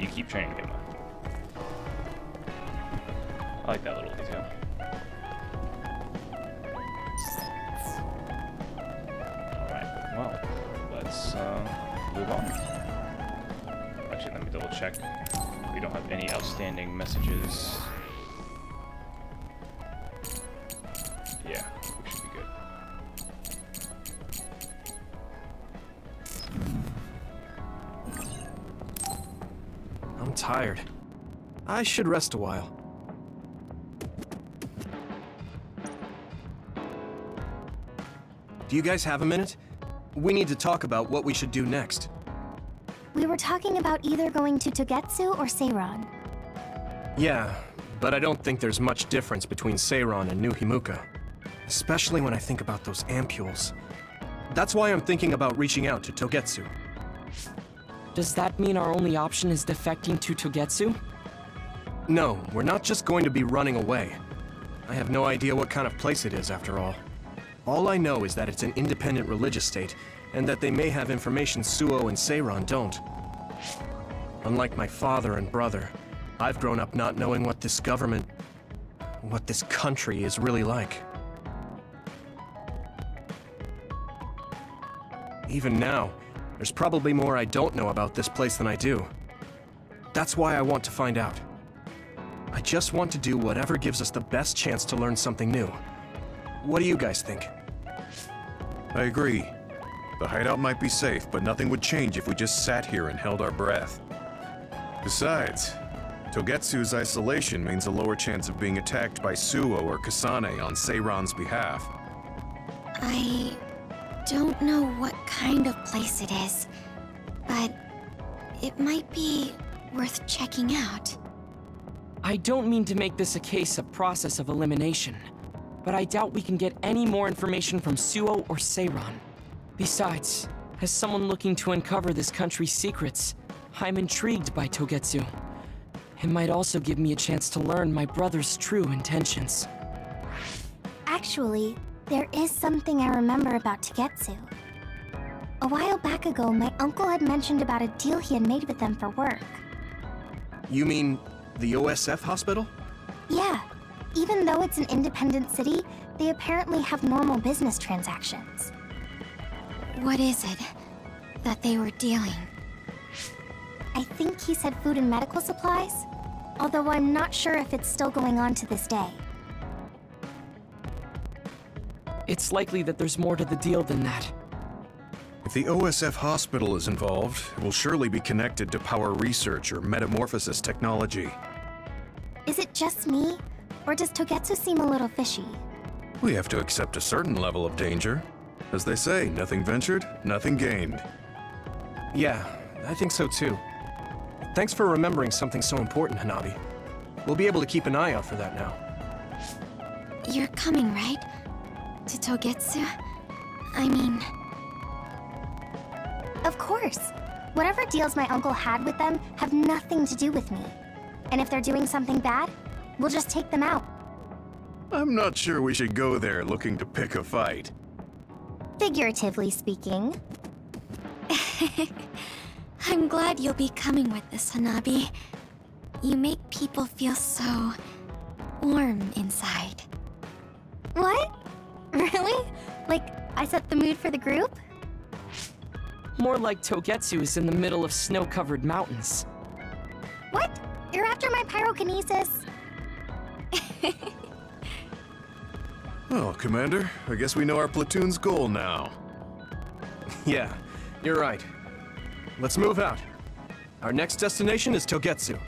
You keep training, Big Mom. I like that little detail. Alright, well, let's move on. Actually, let me double check. We don't have any outstanding messages. Yeah, we should be good. I'm tired. I should rest a while. Do you guys have a minute? We need to talk about what we should do next. We were talking about either going to Togetsu or Seiran. Yeah, but I don't think there's much difference between Seiran and New Himuka. Especially when I think about those ampules. That's why I'm thinking about reaching out to Togetsu. Does that mean our only option is defecting to Togetsu? No, we're not just going to be running away. I have no idea what kind of place it is, after all. All I know is that it's an independent religious state, and that they may have information Suo and Seiran don't. Unlike my father and brother, I've grown up not knowing what this government, what this country is really like. Even now, there's probably more I don't know about this place than I do. That's why I want to find out. I just want to do whatever gives us the best chance to learn something new. What do you guys think? I agree. The hideout might be safe, but nothing would change if we just sat here and held our breath. Besides, Togetsu's isolation means a lower chance of being attacked by Suo or Kasane on Seiran's behalf. I don't know what kind of place it is, but it might be worth checking out. I don't mean to make this a case of process of elimination, but I doubt we can get any more information from Suo or Seiran. Besides, as someone looking to uncover this country's secrets, I'm intrigued by Togetsu. It might also give me a chance to learn my brother's true intentions. Actually, there is something I remember about Togetsu. A while back ago, my uncle had mentioned about a deal he had made with them for work. You mean the OSF hospital? Yeah. Even though it's an independent city, they apparently have normal business transactions. What is it that they were dealing? I think he said food and medical supplies, although I'm not sure if it's still going on to this day. It's likely that there's more to the deal than that. If the OSF hospital is involved, it will surely be connected to power research or metamorphosis technology. Is it just me, or does Togetsu seem a little fishy? We have to accept a certain level of danger. As they say, nothing ventured, nothing gained. Yeah, I think so too. Thanks for remembering something so important, Hanabi. We'll be able to keep an eye out for that now. You're coming, right? To Togetsu? I mean... Of course. Whatever deals my uncle had with them have nothing to do with me. And if they're doing something bad, we'll just take them out. I'm not sure we should go there looking to pick a fight. Figuratively speaking. I'm glad you'll be coming with us, Hanabi. You make people feel so... warm inside. What? Really? Like, I set the mood for the group? More like Togetsu is in the middle of snow-covered mountains. What? You're after my pyrokinesis? Well, Commander, I guess we know our platoon's goal now. Yeah, you're right. Let's move out. Our next destination is Togetsu.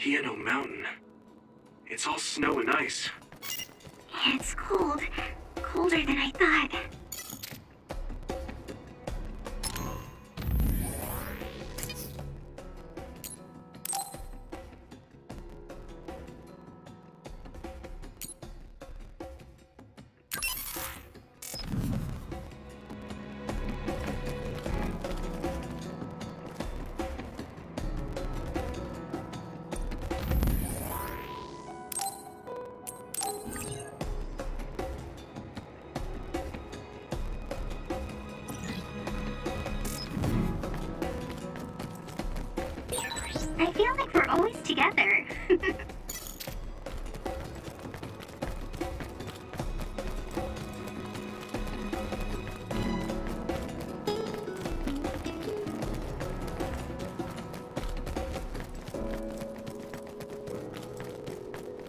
Hieno Mountain. It's all snow and ice. It's cold. Colder than I thought. I feel like we're always together.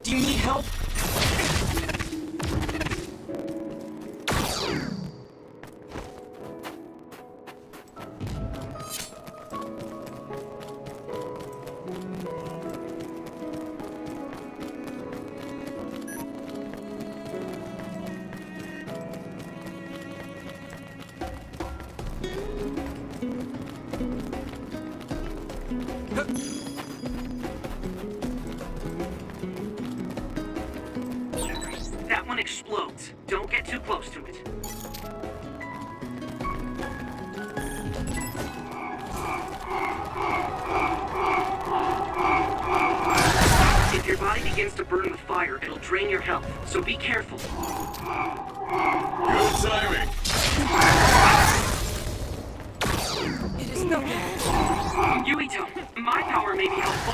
Do you need help? That one explodes. Don't get too close to it. If your body begins to burn with fire, it'll drain your health, so be careful. Good timing. It is nothing. Yuito, my power may be helpful.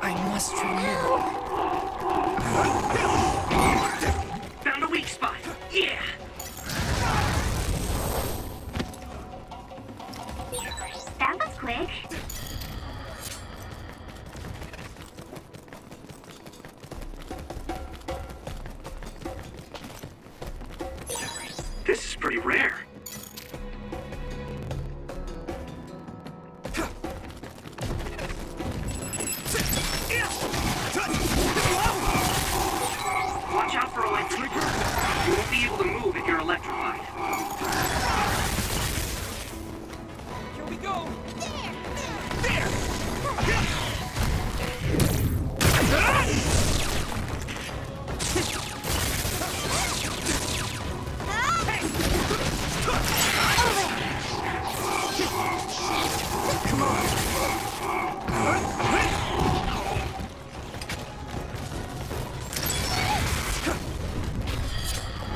I must remove. Found a weak spot. Yeah! That was quick. This is pretty rare. Watch out for electric. You won't be able to move if you're electrified. Here we go.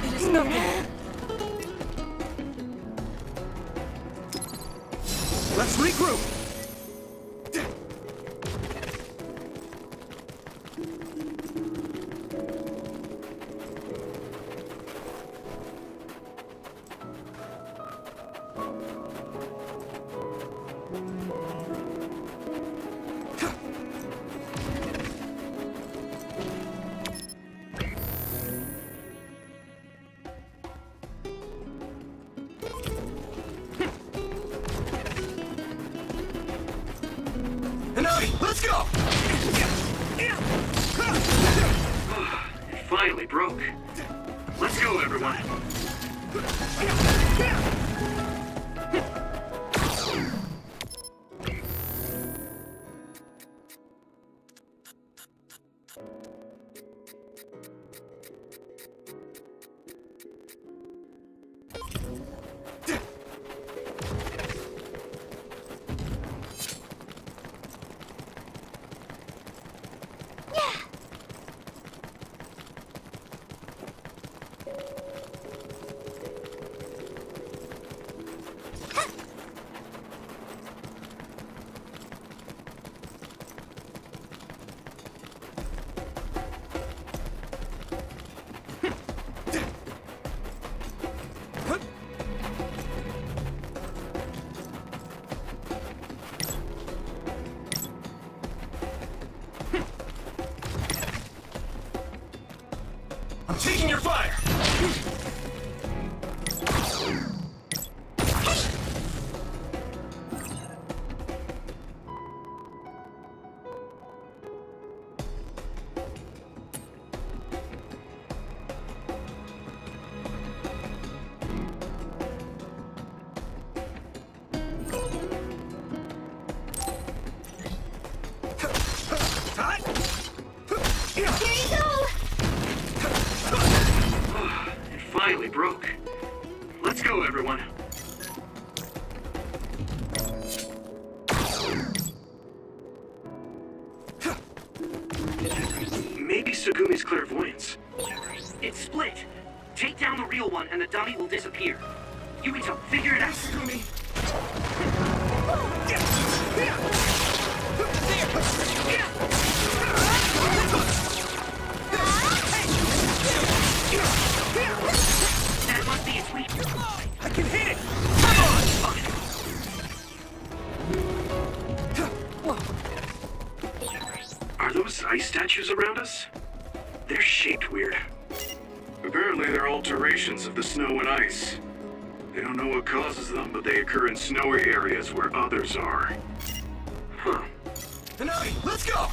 It is nothing. Let's regroup! Hanabi, let's go! It finally broke. Let's go, everyone. I'm taking your fire! It finally broke. Let's go, everyone. Maybe Sugumi's clairvoyance. It's split. Take down the real one and the dummy will disappear. Yuito, figure it out. Sugumi! That must be its weak. I can hit it! Are those ice statues around us? They're shaped weird. Apparently they're alterations of the snow and ice. They don't know what causes them, but they occur in snowy areas where others are. Huh. Hanami, let's go!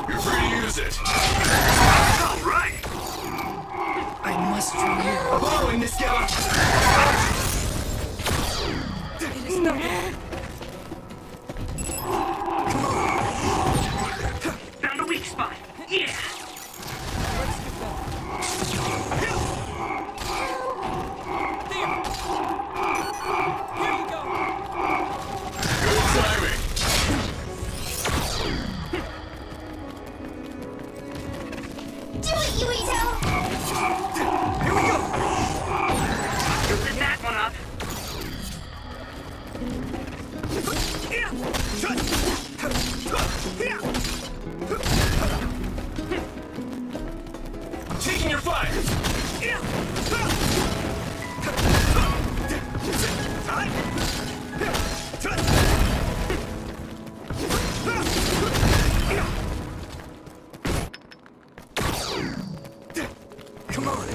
You're free to use it. All right. I must remove. Following this guy! It is not. Found a weak spot. Yeah. Let's get that. There. Here you go. Good timing. Do it, Yuito! Here we go! Set that one up. I'm taking your fire! Come on!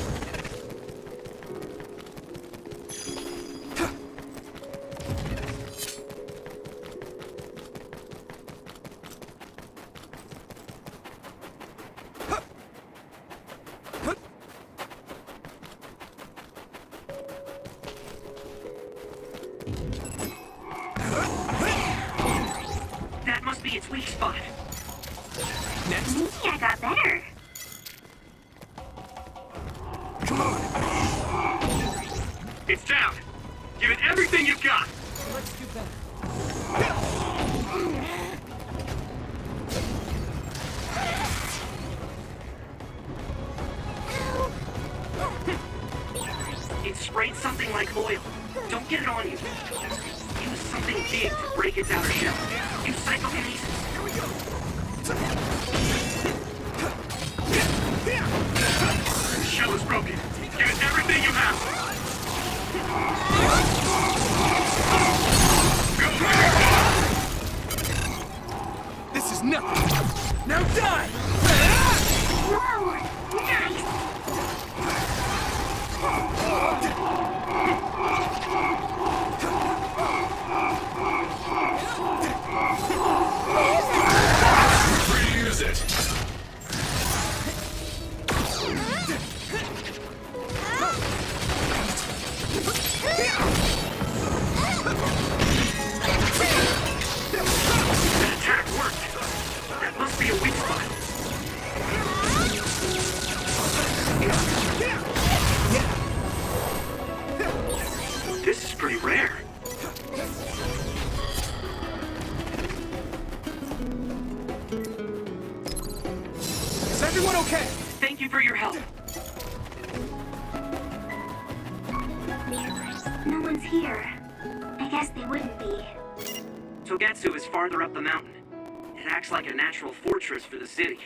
That must be its weak spot. Next! Yeah, I got better. Come on! It's down. Give it everything you've got. Let's do better. It sprayed something like oil. Don't get it on you. Use something big to break its outer shell. Use psychokinesis. Here we go! The shell is broken. Give it everything you have. This is nothing! Now die! Whoa! Nice! Free to use it. everyone okay? Thank you for your help. No one's here. I guess they wouldn't be. Togetsu is farther up the mountain. It acts like a natural fortress for the city.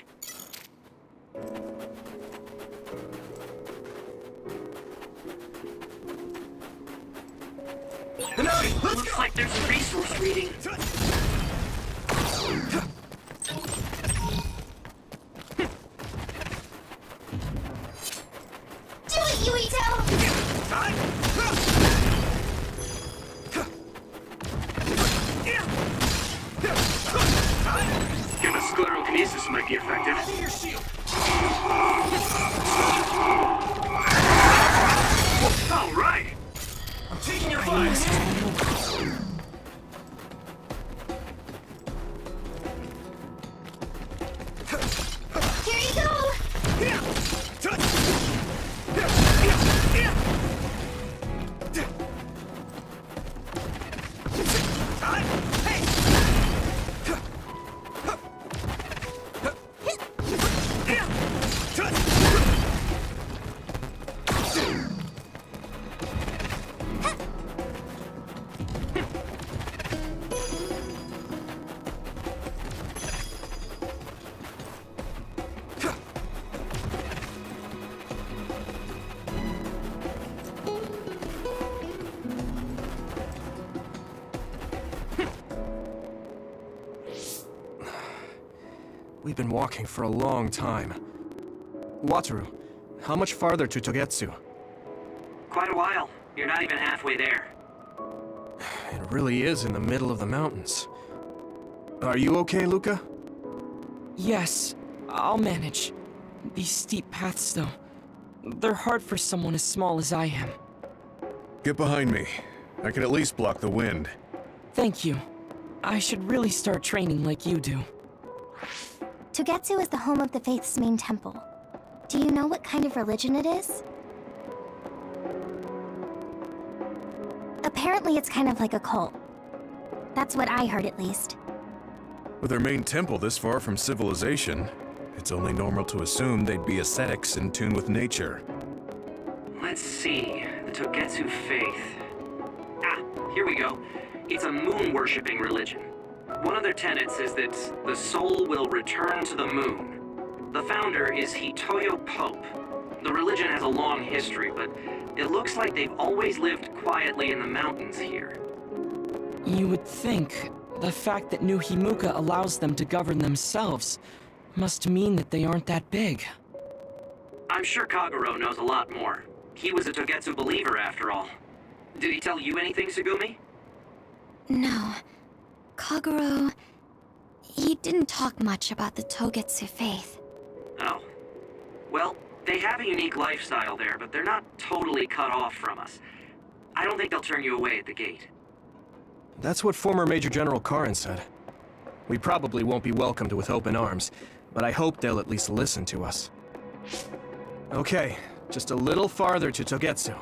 Looks like there's a resource reading. Do it, Yuito! Sclerokinesis might be effective. All right. I'm taking your fire. Here you go! We've been walking for a long time. Wataru, how much farther to Togetsu? Quite a while. You're not even halfway there. It really is in the middle of the mountains. Are you okay, Luca? Yes, I'll manage. These steep paths, though, they're hard for someone as small as I am. Get behind me. I can at least block the wind. Thank you. I should really start training like you do. Togetsu is the home of the Faith's main temple. Do you know what kind of religion it is? Apparently it's kind of like a cult. That's what I heard, at least. With their main temple this far from civilization, it's only normal to assume they'd be ascetics in tune with nature. Let's see. The Togetsu faith. Ah, here we go. It's a moon-worshipping religion. One of their tenets is that the soul will return to the moon. The founder is Hitoyo Pope. The religion has a long history, but it looks like they've always lived quietly in the mountains here. You would think the fact that New Himuka allows them to govern themselves must mean that they aren't that big. I'm sure Kagero knows a lot more. He was a Togetsu believer, after all. Did he tell you anything, Tsugumi? No. Kagero... he didn't talk much about the Togetsu faith. Oh. Well, they have a unique lifestyle there, but they're not totally cut off from us. I don't think they'll turn you away at the gate. That's what former Major General Karin said. We probably won't be welcomed with open arms, but I hope they'll at least listen to us. Okay, just a little farther to Togetsu.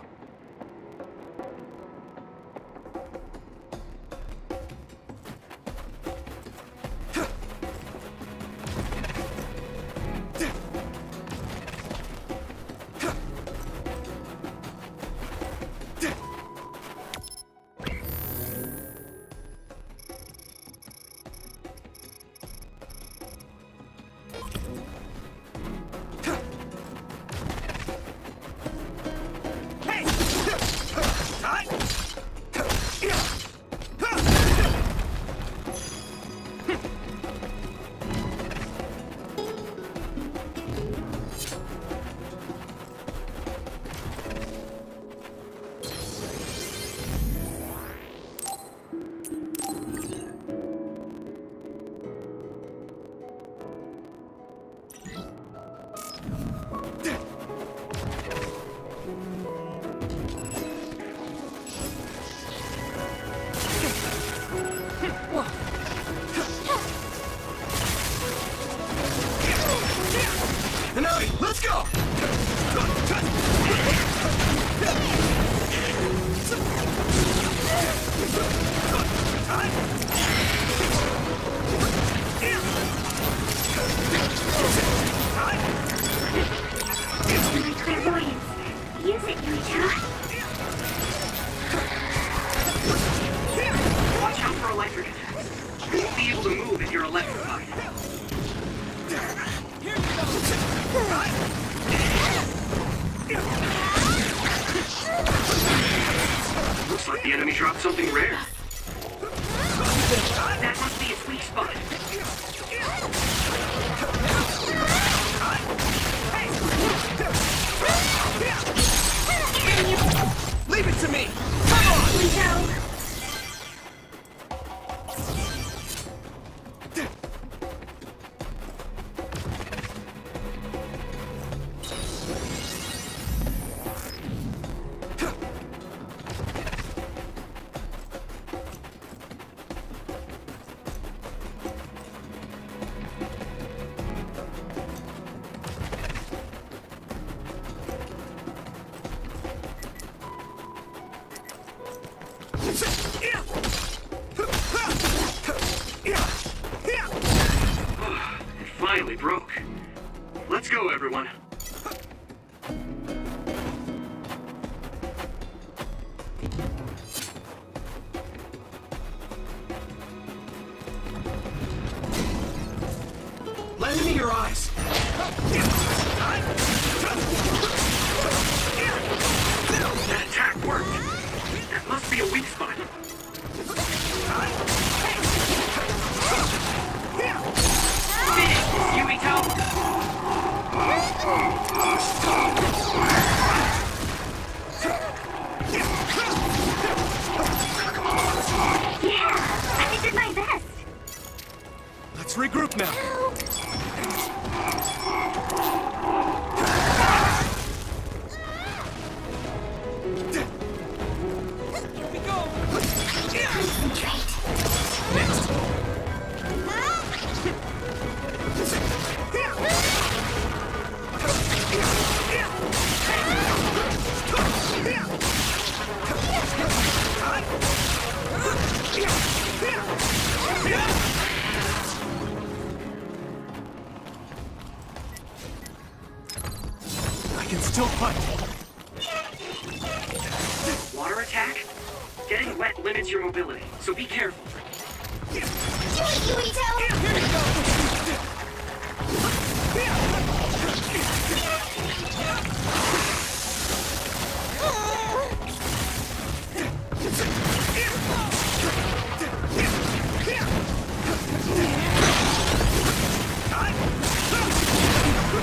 Let's go! What, the enemy dropped something rare? That must be its weak spot. Leave it to me! Come on! Yuito! It finally broke. Let's go, everyone. Lend me your eyes! That attack worked. That must be a weak spot. Finish, Yuito! I did my best! Let's regroup now. I can still fight. Water attack? Getting wet limits your mobility, so be careful.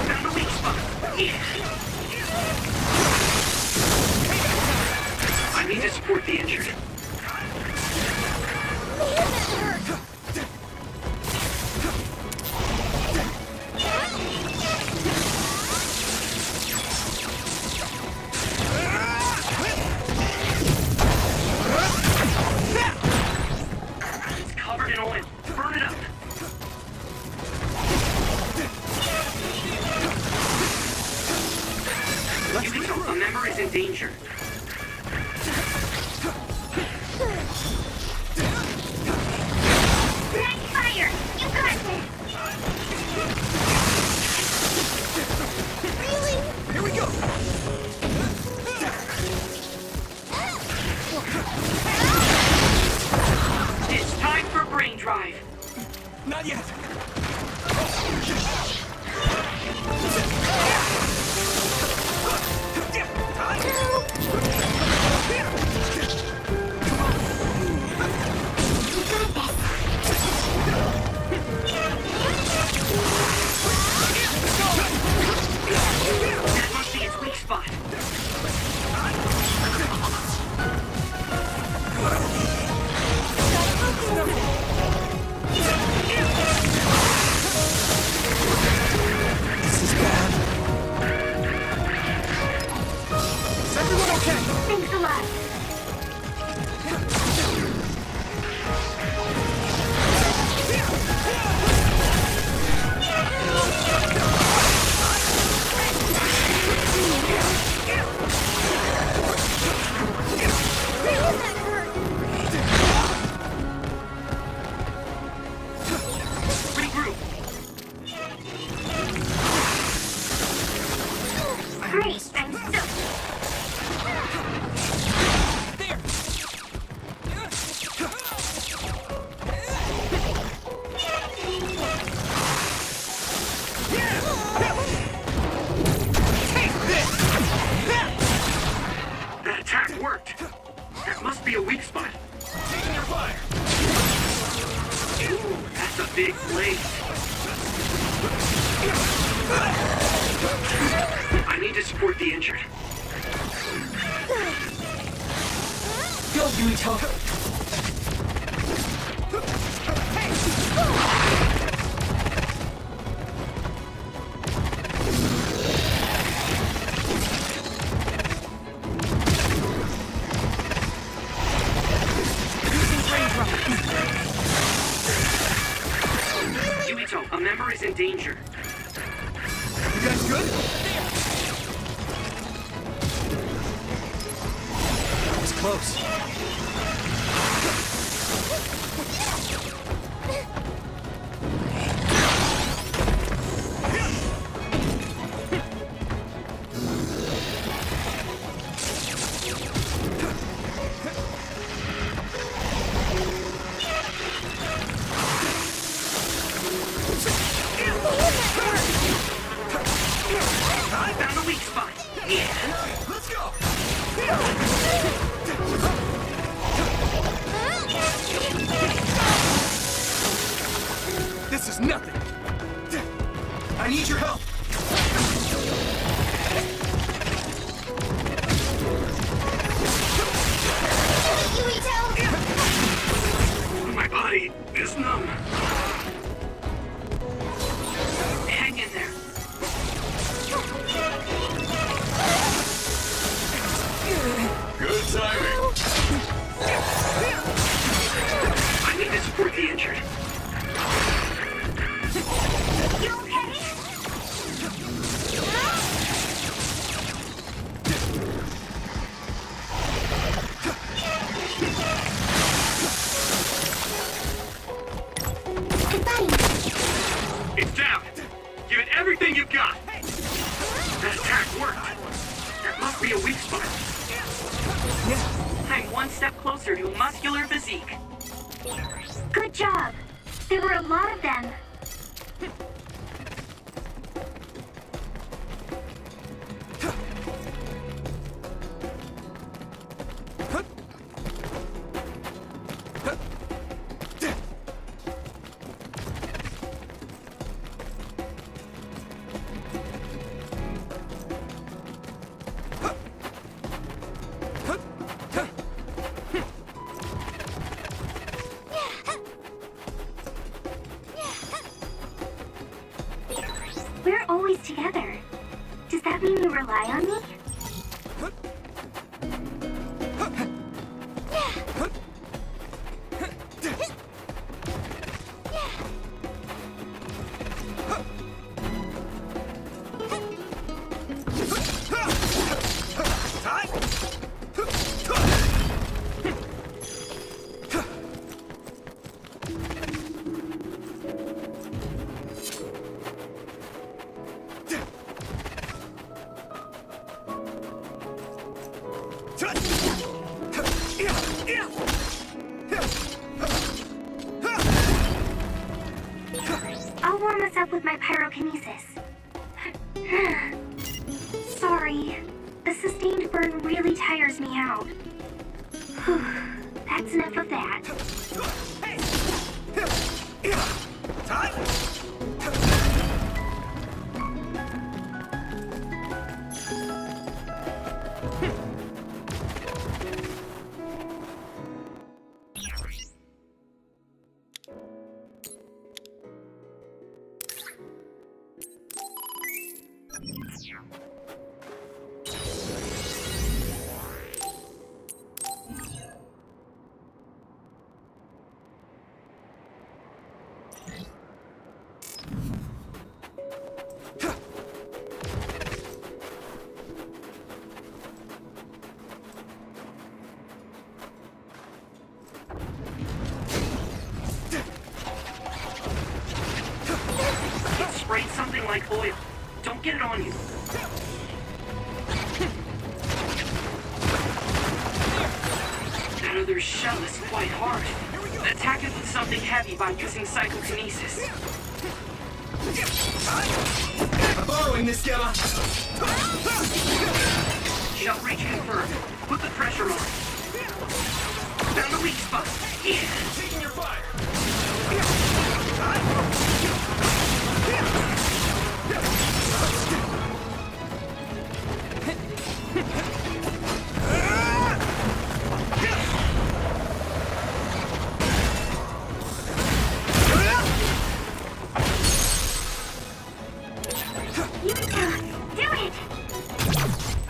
Found the weak spot. I need to support the injured. It's covered in oil. Burn it up. Yuito, a member is in danger. Black fire! You got this! Really? Here we go! It's time for brain drive. Not yet! That must be its weak spot. This is bad. Is everyone okay? Thanks a lot. Regroup. Great, I'm so... That attack worked. That must be a weak big blade. I need to support the injured. Go, Yuito! Yuito, a member is in danger. You guys good? That was close. I found a weak spot. Yeah. Let's go! This is nothing. I need your help. My body is numb. Hang in there. Good timing. I need to support the injured. You okay? It's down. Give it everything you've got. That attack worked. That must be a weak spot. I'm one step closer to muscular physique. Good job. There were a lot of them. We're always together. Does that mean you rely on me? I'll warm us up with my pyrokinesis. Sorry. The sustained burn really tires me out. Whew. That's enough of that. It sprayed something like oil. Don't get it on you. That other shell is quite hard. Attack it with something heavy by using psychokinesis. I'm borrowing this, Gamma. Shell reach confirmed. Put the pressure on. Found the weak spot. Yeah. Taking your fire.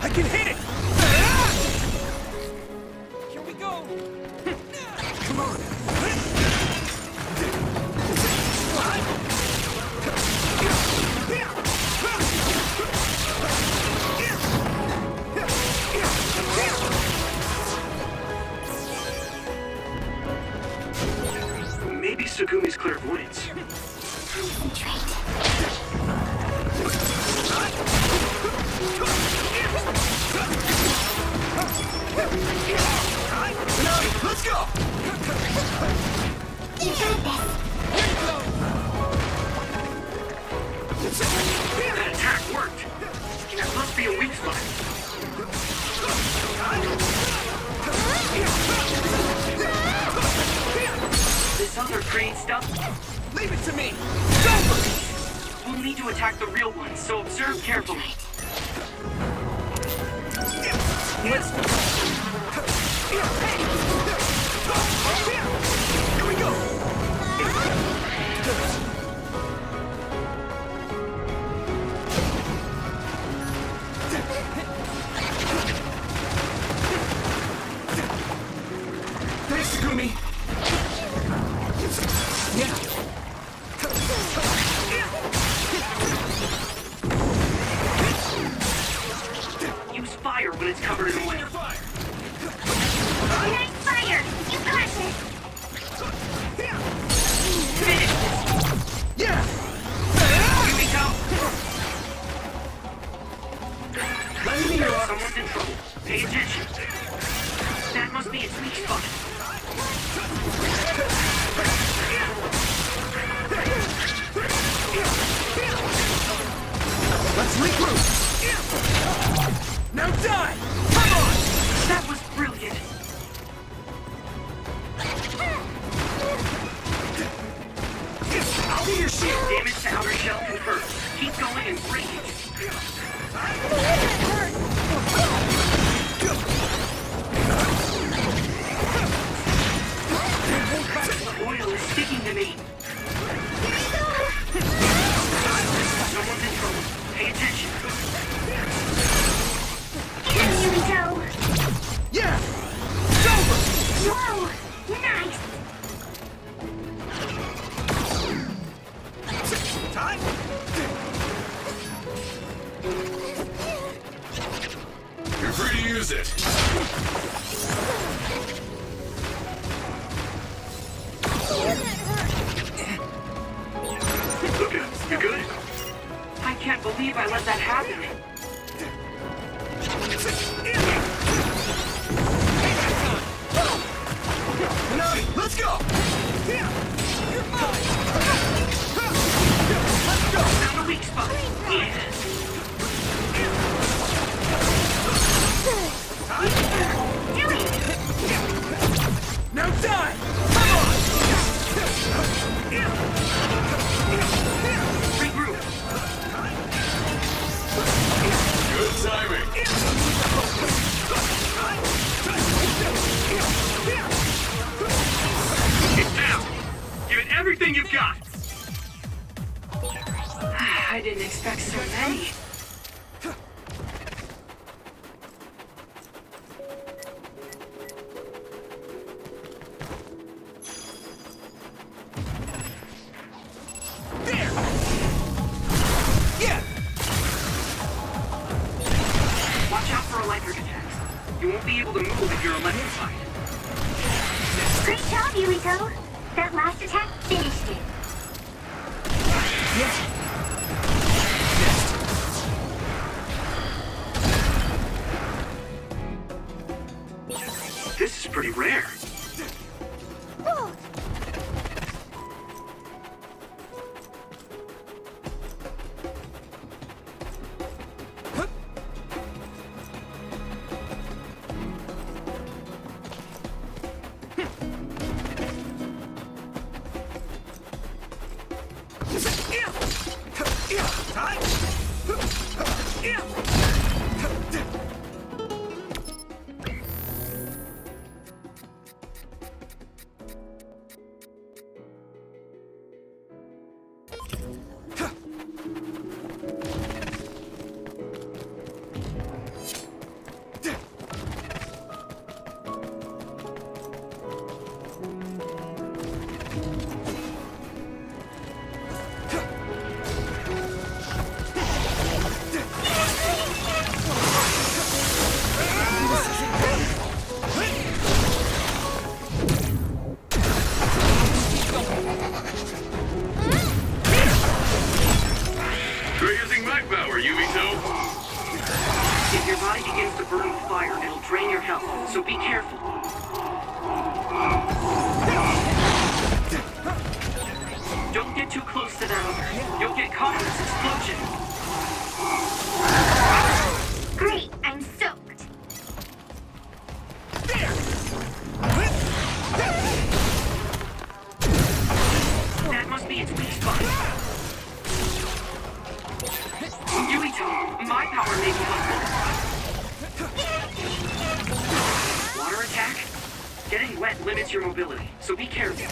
I can hit it! Here we go! Come on! Maybe Sugumi's clairvoyance. Let's go! You got That attack worked. That must be a weak spot. This other crane stuff, Leave it to me! we'll need to attack the real one, so observe carefully. Let's go! Here we go! Thanks, Sugumi! Yeah! Use fire when it's covered in oil. Nice fire! You got this! Finish! Yeah! Yuito! Let me know. Someone's in trouble. Pay attention. That must be its weak spot. Let's regroup! Now die! Come on! That was brilliant. I'll be your shield! Damage to outer shell confirmed. Keep going and break it. The oil is sticking to me. Someone's in trouble. Pay attention. Yuito! Yeah! It's over! Whoa! Nice! Time? You're free to use it. Look, you good? I can't believe I let that happen. Let's go! Found a weak spot. Yeah. Now die! Come on! Regroup. Good timing. It's down. Give it everything you've got. I didn't expect so many. There! Yeah! Watch out for electric attacks. You won't be able to move if you're electrified. Great job, Yuito! That last attack finished it. This is pretty rare. Whoa! more, Yuito? If your body begins to burn with fire, it'll drain your health, so be careful. Don't get too close to that other. You'll get caught in this explosion. Great, I'm soaked. That must be its weak spot. Yuito, my power may be helpful. Water attack? Getting wet limits your mobility, so be careful.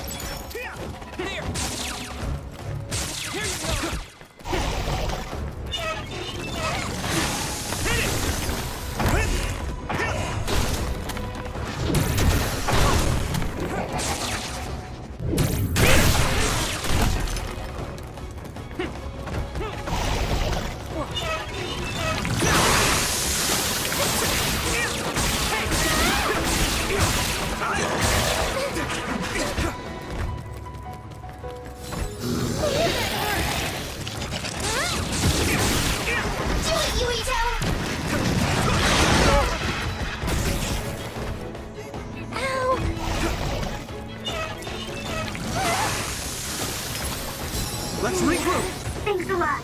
Let's regroup! Thanks a lot.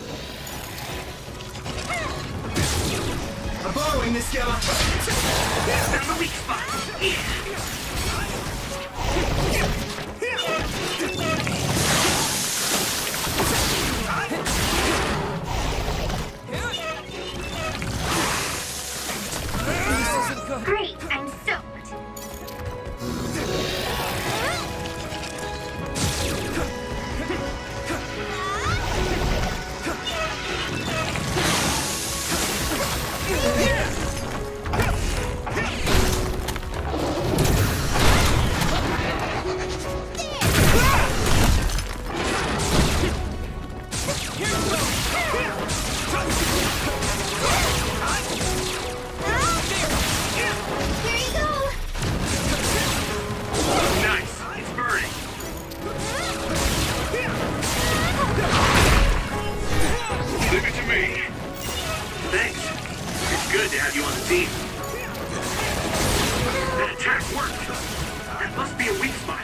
I'm borrowing this, Gamma! Found the weak spot. Great, I'm soaked. Nice. It's burning. Leave it to me. Thanks. It's good to have you on the team. That attack worked. That must be a weak spot.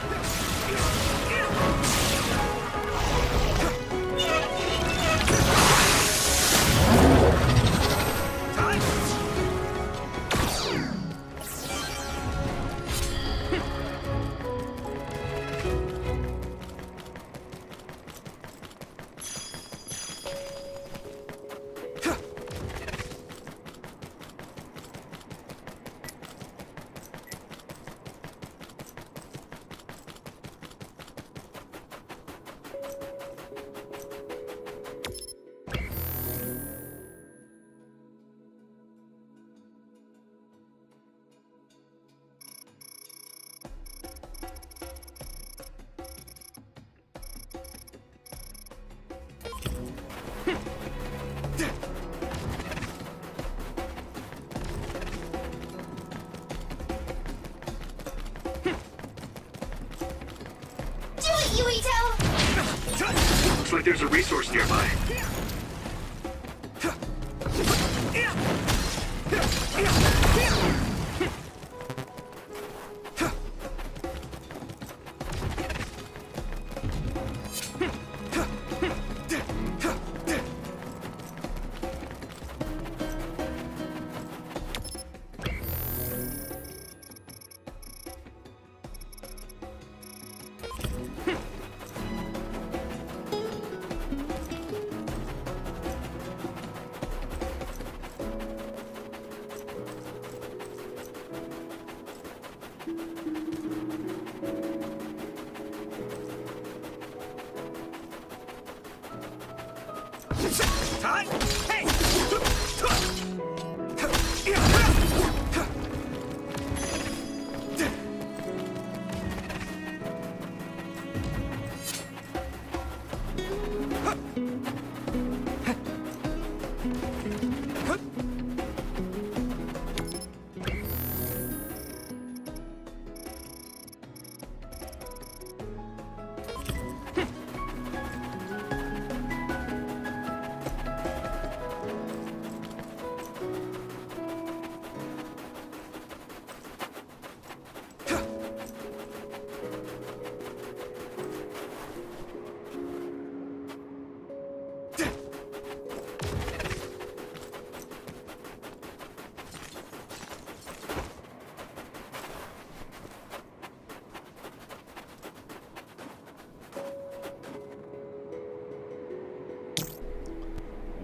Yuito! Looks like there's a resource nearby.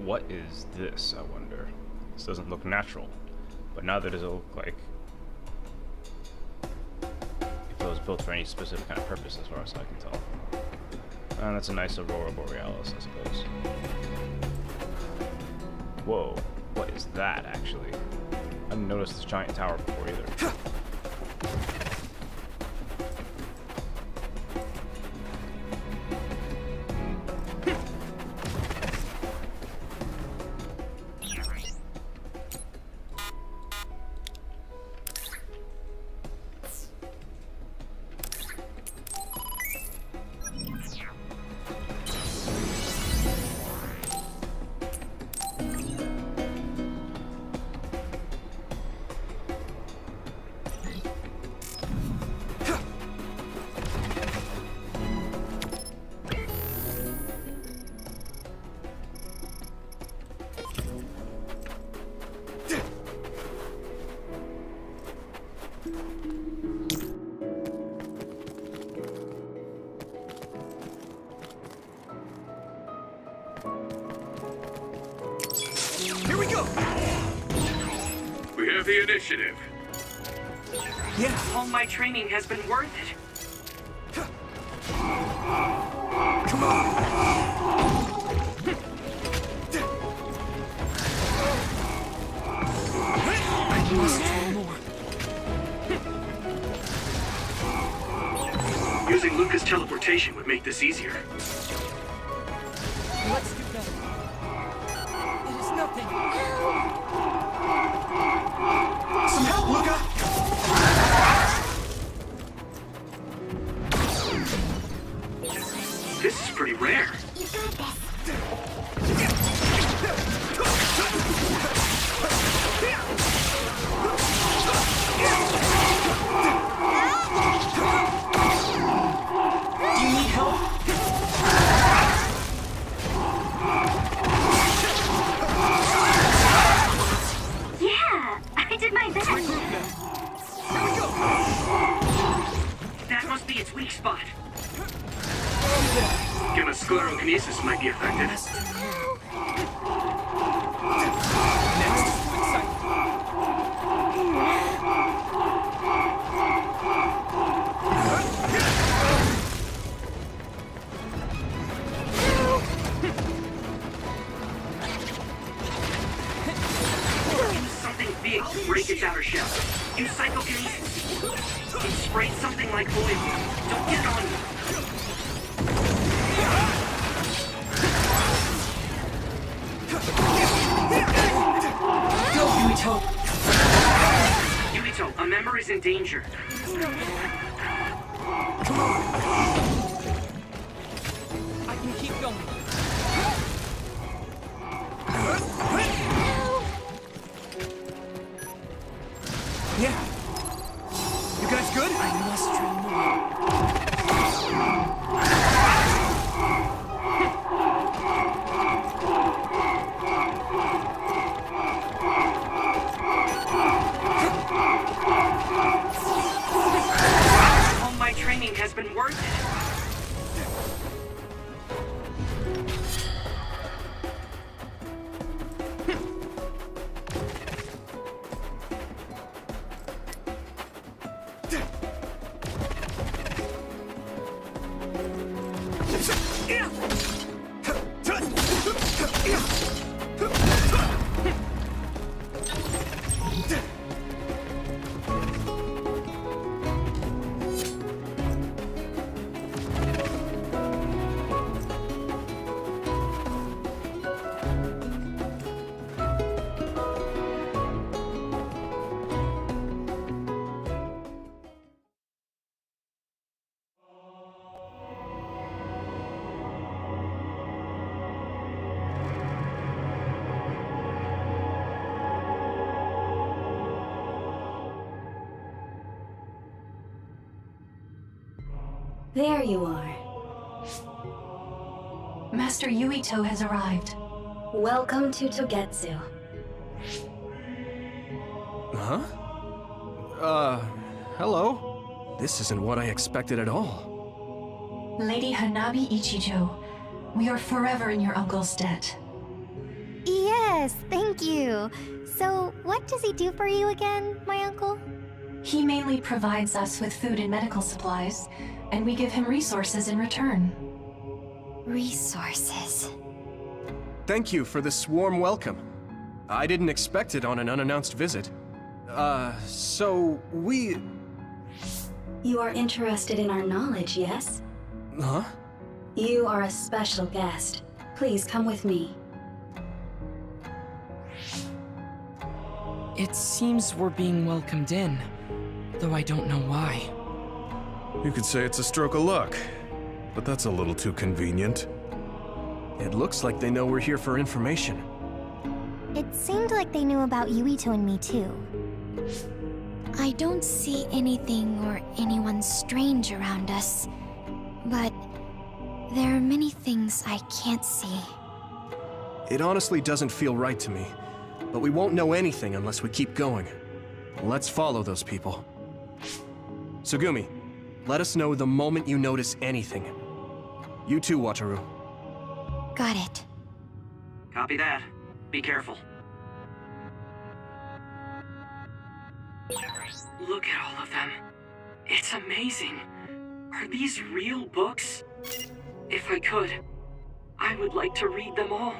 What is this, I wonder? This doesn't look natural. But neither does it look like if it was built for any specific kind of purpose, as far as I can tell. And that's a nice Aurora Borealis, I suppose. Whoa, what is that, actually? I didn't notice this giant tower before either. Here we go! We have the initiative. Yeah. All my training has been worth it. Come on! I must do more. Using Luca's teleportation would make this easier. Let's do better. It is nothing. Some help, Luca! This is pretty rare. You got this. Do you need help? Yeah, I did my best. That must be its weak spot. Gamma sclerokinesis might be effective. Next, Use something big to break its outer shell. Use psychokinesis. And spray something like oil. Don't get it on you. go, Yuito. Yuito, a member is in danger. I can keep going. Yeah. You guys good? I must train more. All my training has been worth it. There you are. Master Yuito has arrived. Welcome to Togetsu. Huh? Hello? This isn't what I expected at all. Lady Hanabi Ichijo, we are forever in your uncle's debt. Yes, thank you. So, what does he do for you again, my uncle? He mainly provides us with food and medical supplies, and we give him resources in return. Resources. Thank you for this warm welcome. I didn't expect it on an unannounced visit. So we... You are interested in our knowledge, yes? Huh? You are a special guest. Please come with me. It seems we're being welcomed in, though I don't know why. You could say it's a stroke of luck, but that's a little too convenient. It looks like they know we're here for information. It seemed like they knew about Yuito and me too. I don't see anything or anyone strange around us, but there are many things I can't see. It honestly doesn't feel right to me, but we won't know anything unless we keep going. Let's follow those people. Tsugumi, let us know the moment you notice anything. You too, Wataru. Got it. Copy that. Be careful. Look at all of them. It's amazing. Are these real books? If I could, I would like to read them all.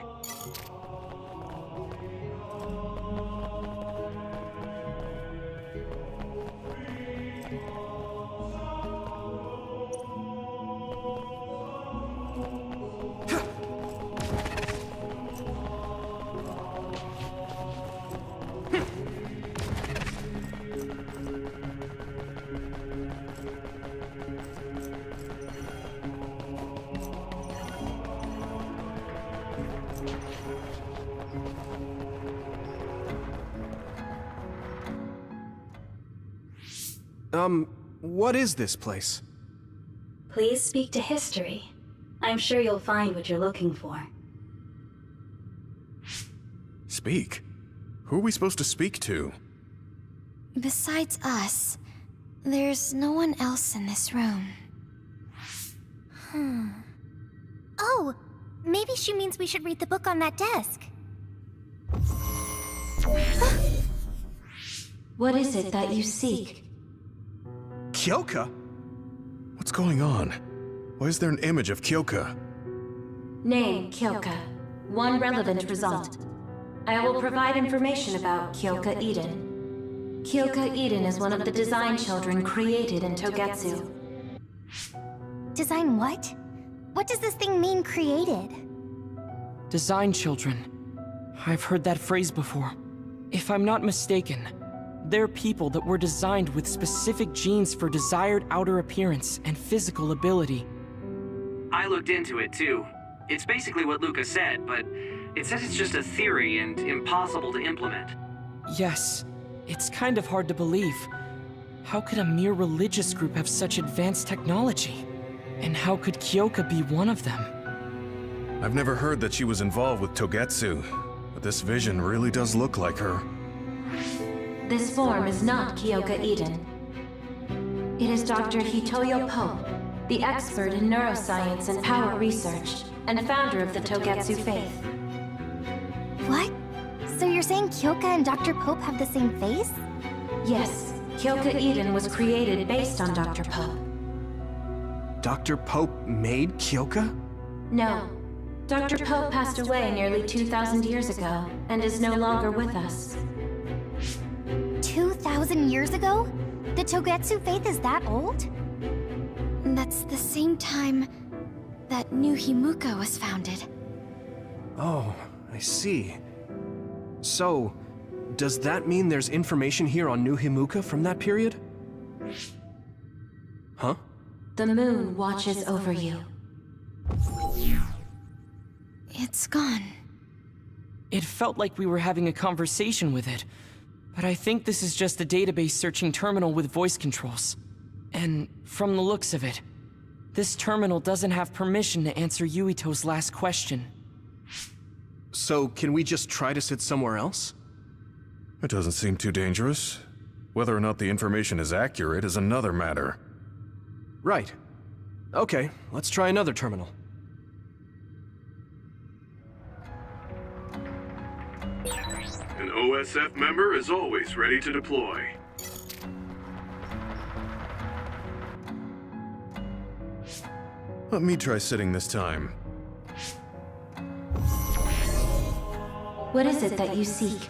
What is this place? Please speak to history. I'm sure you'll find what you're looking for. Speak? Who are we supposed to speak to? Besides us, there's no one else in this room. Oh, maybe she means we should read the book on that desk. What is it that you seek? Kyoka? What's going on? Why is there an image of Kyoka? Name, Kyoka. One relevant result. I will provide information about Kyoka Eden. Kyoka Eden is one of the design children created in Togetsu. Design what? What does this thing mean, created? Design children. I've heard that phrase before. If I'm not mistaken, they're people that were designed with specific genes for desired outer appearance and physical ability. I looked into it too. It's basically what Luca said, but it says it's just a theory and impossible to implement. Yes, it's kind of hard to believe. How could a mere religious group have such advanced technology? And how could Kyoka be one of them? I've never heard that she was involved with Togetsu, but this vision really does look like her. This form is not Kyoka Eden. It is Dr. Hitoyo Pope, the expert in neuroscience and power research, and founder of the Togetsu faith. What? So you're saying Kyoka and Dr. Pope have the same face? Yes, Kyoka Eden was created based on Dr. Pope. Dr. Pope made Kyoka? No. Dr. Pope passed away nearly 2,000 years ago, and is no longer with us. 2,000 years ago? The Togetsu faith is that old? That's the same time that New Himuka was founded. Oh, I see. So, does that mean there's information here on New Himuka from that period? Huh? The moon watches over you. It's gone. It felt like we were having a conversation with it, but I think this is just a database searching terminal with voice controls. And from the looks of it, this terminal doesn't have permission to answer Yuito's last question. So, can we just try to sit somewhere else? It doesn't seem too dangerous. Whether or not the information is accurate is another matter. Right. Okay, let's try another terminal. An OSF member is always ready to deploy. Let me try sitting this time. What is it that you seek?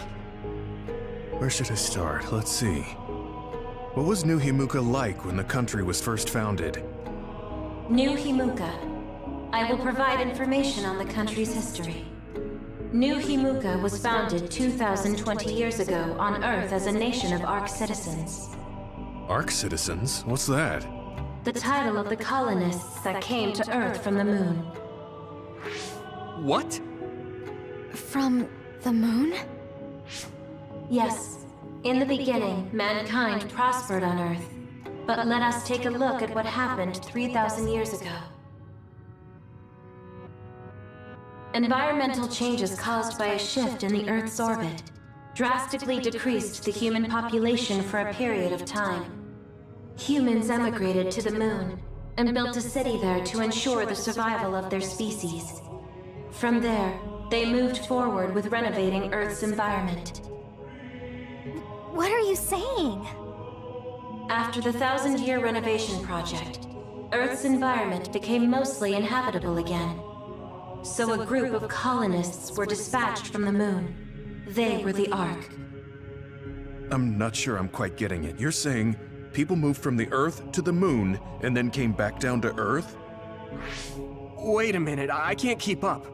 Where should I start? Let's see. What was New Himuka like when the country was first founded? New Himuka. I will provide information on the country's history. New Himuka was founded 2,020 years ago on Earth as a nation of Ark citizens. Ark citizens? What's that? The title of the colonists that came to Earth from the moon. What? From the moon? Yes. In the beginning, mankind prospered on Earth. But let us take a look at what happened 3,000 years ago. Environmental changes caused by a shift in the Earth's orbit drastically decreased the human population for a period of time. Humans emigrated to the moon and built a city there to ensure the survival of their species. From there, they moved forward with renovating Earth's environment. What are you saying? After the 1,000-year renovation project, Earth's environment became mostly inhabitable again. So a group of colonists were dispatched from the moon. They were the Ark. I'm not sure I'm quite getting it. You're saying people moved from the Earth to the moon and then came back down to Earth? Wait a minute, I can't keep up.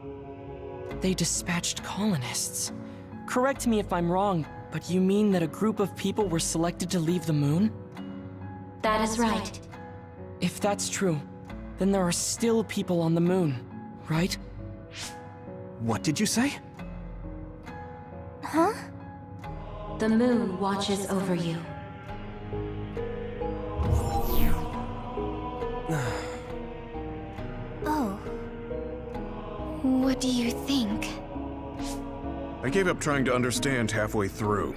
They dispatched colonists. Correct me if I'm wrong, but you mean that a group of people were selected to leave the moon? That is right. If that's true, then there are still people on the moon, right? What did you say? Huh? The moon watches over you. Oh. What do you think? I gave up trying to understand halfway through.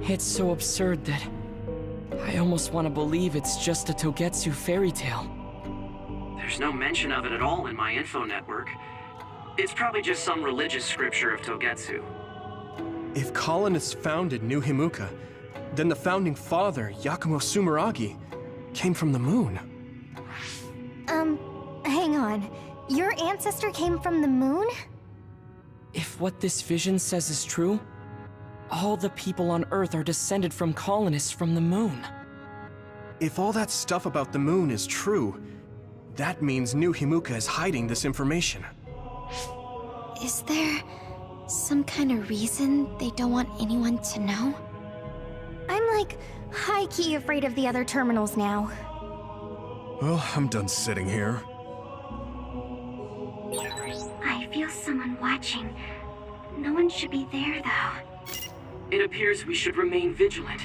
It's so absurd that I almost want to believe it's just a Togetsu fairy tale. There's no mention of it at all in my info network. It's probably just some religious scripture of Togetsu. If colonists founded New Himuka, then the founding father, Yakumo Sumeragi, came from the moon. Hang on. Your ancestor came from the moon? If what this vision says is true, all the people on Earth are descended from colonists from the moon. If all that stuff about the moon is true, that means New Himuka is hiding this information. Is there some kind of reason they don't want anyone to know? I'm like high-key afraid of the other terminals now. Well, I'm done sitting here. I feel someone watching. No one should be there, though. It appears we should remain vigilant.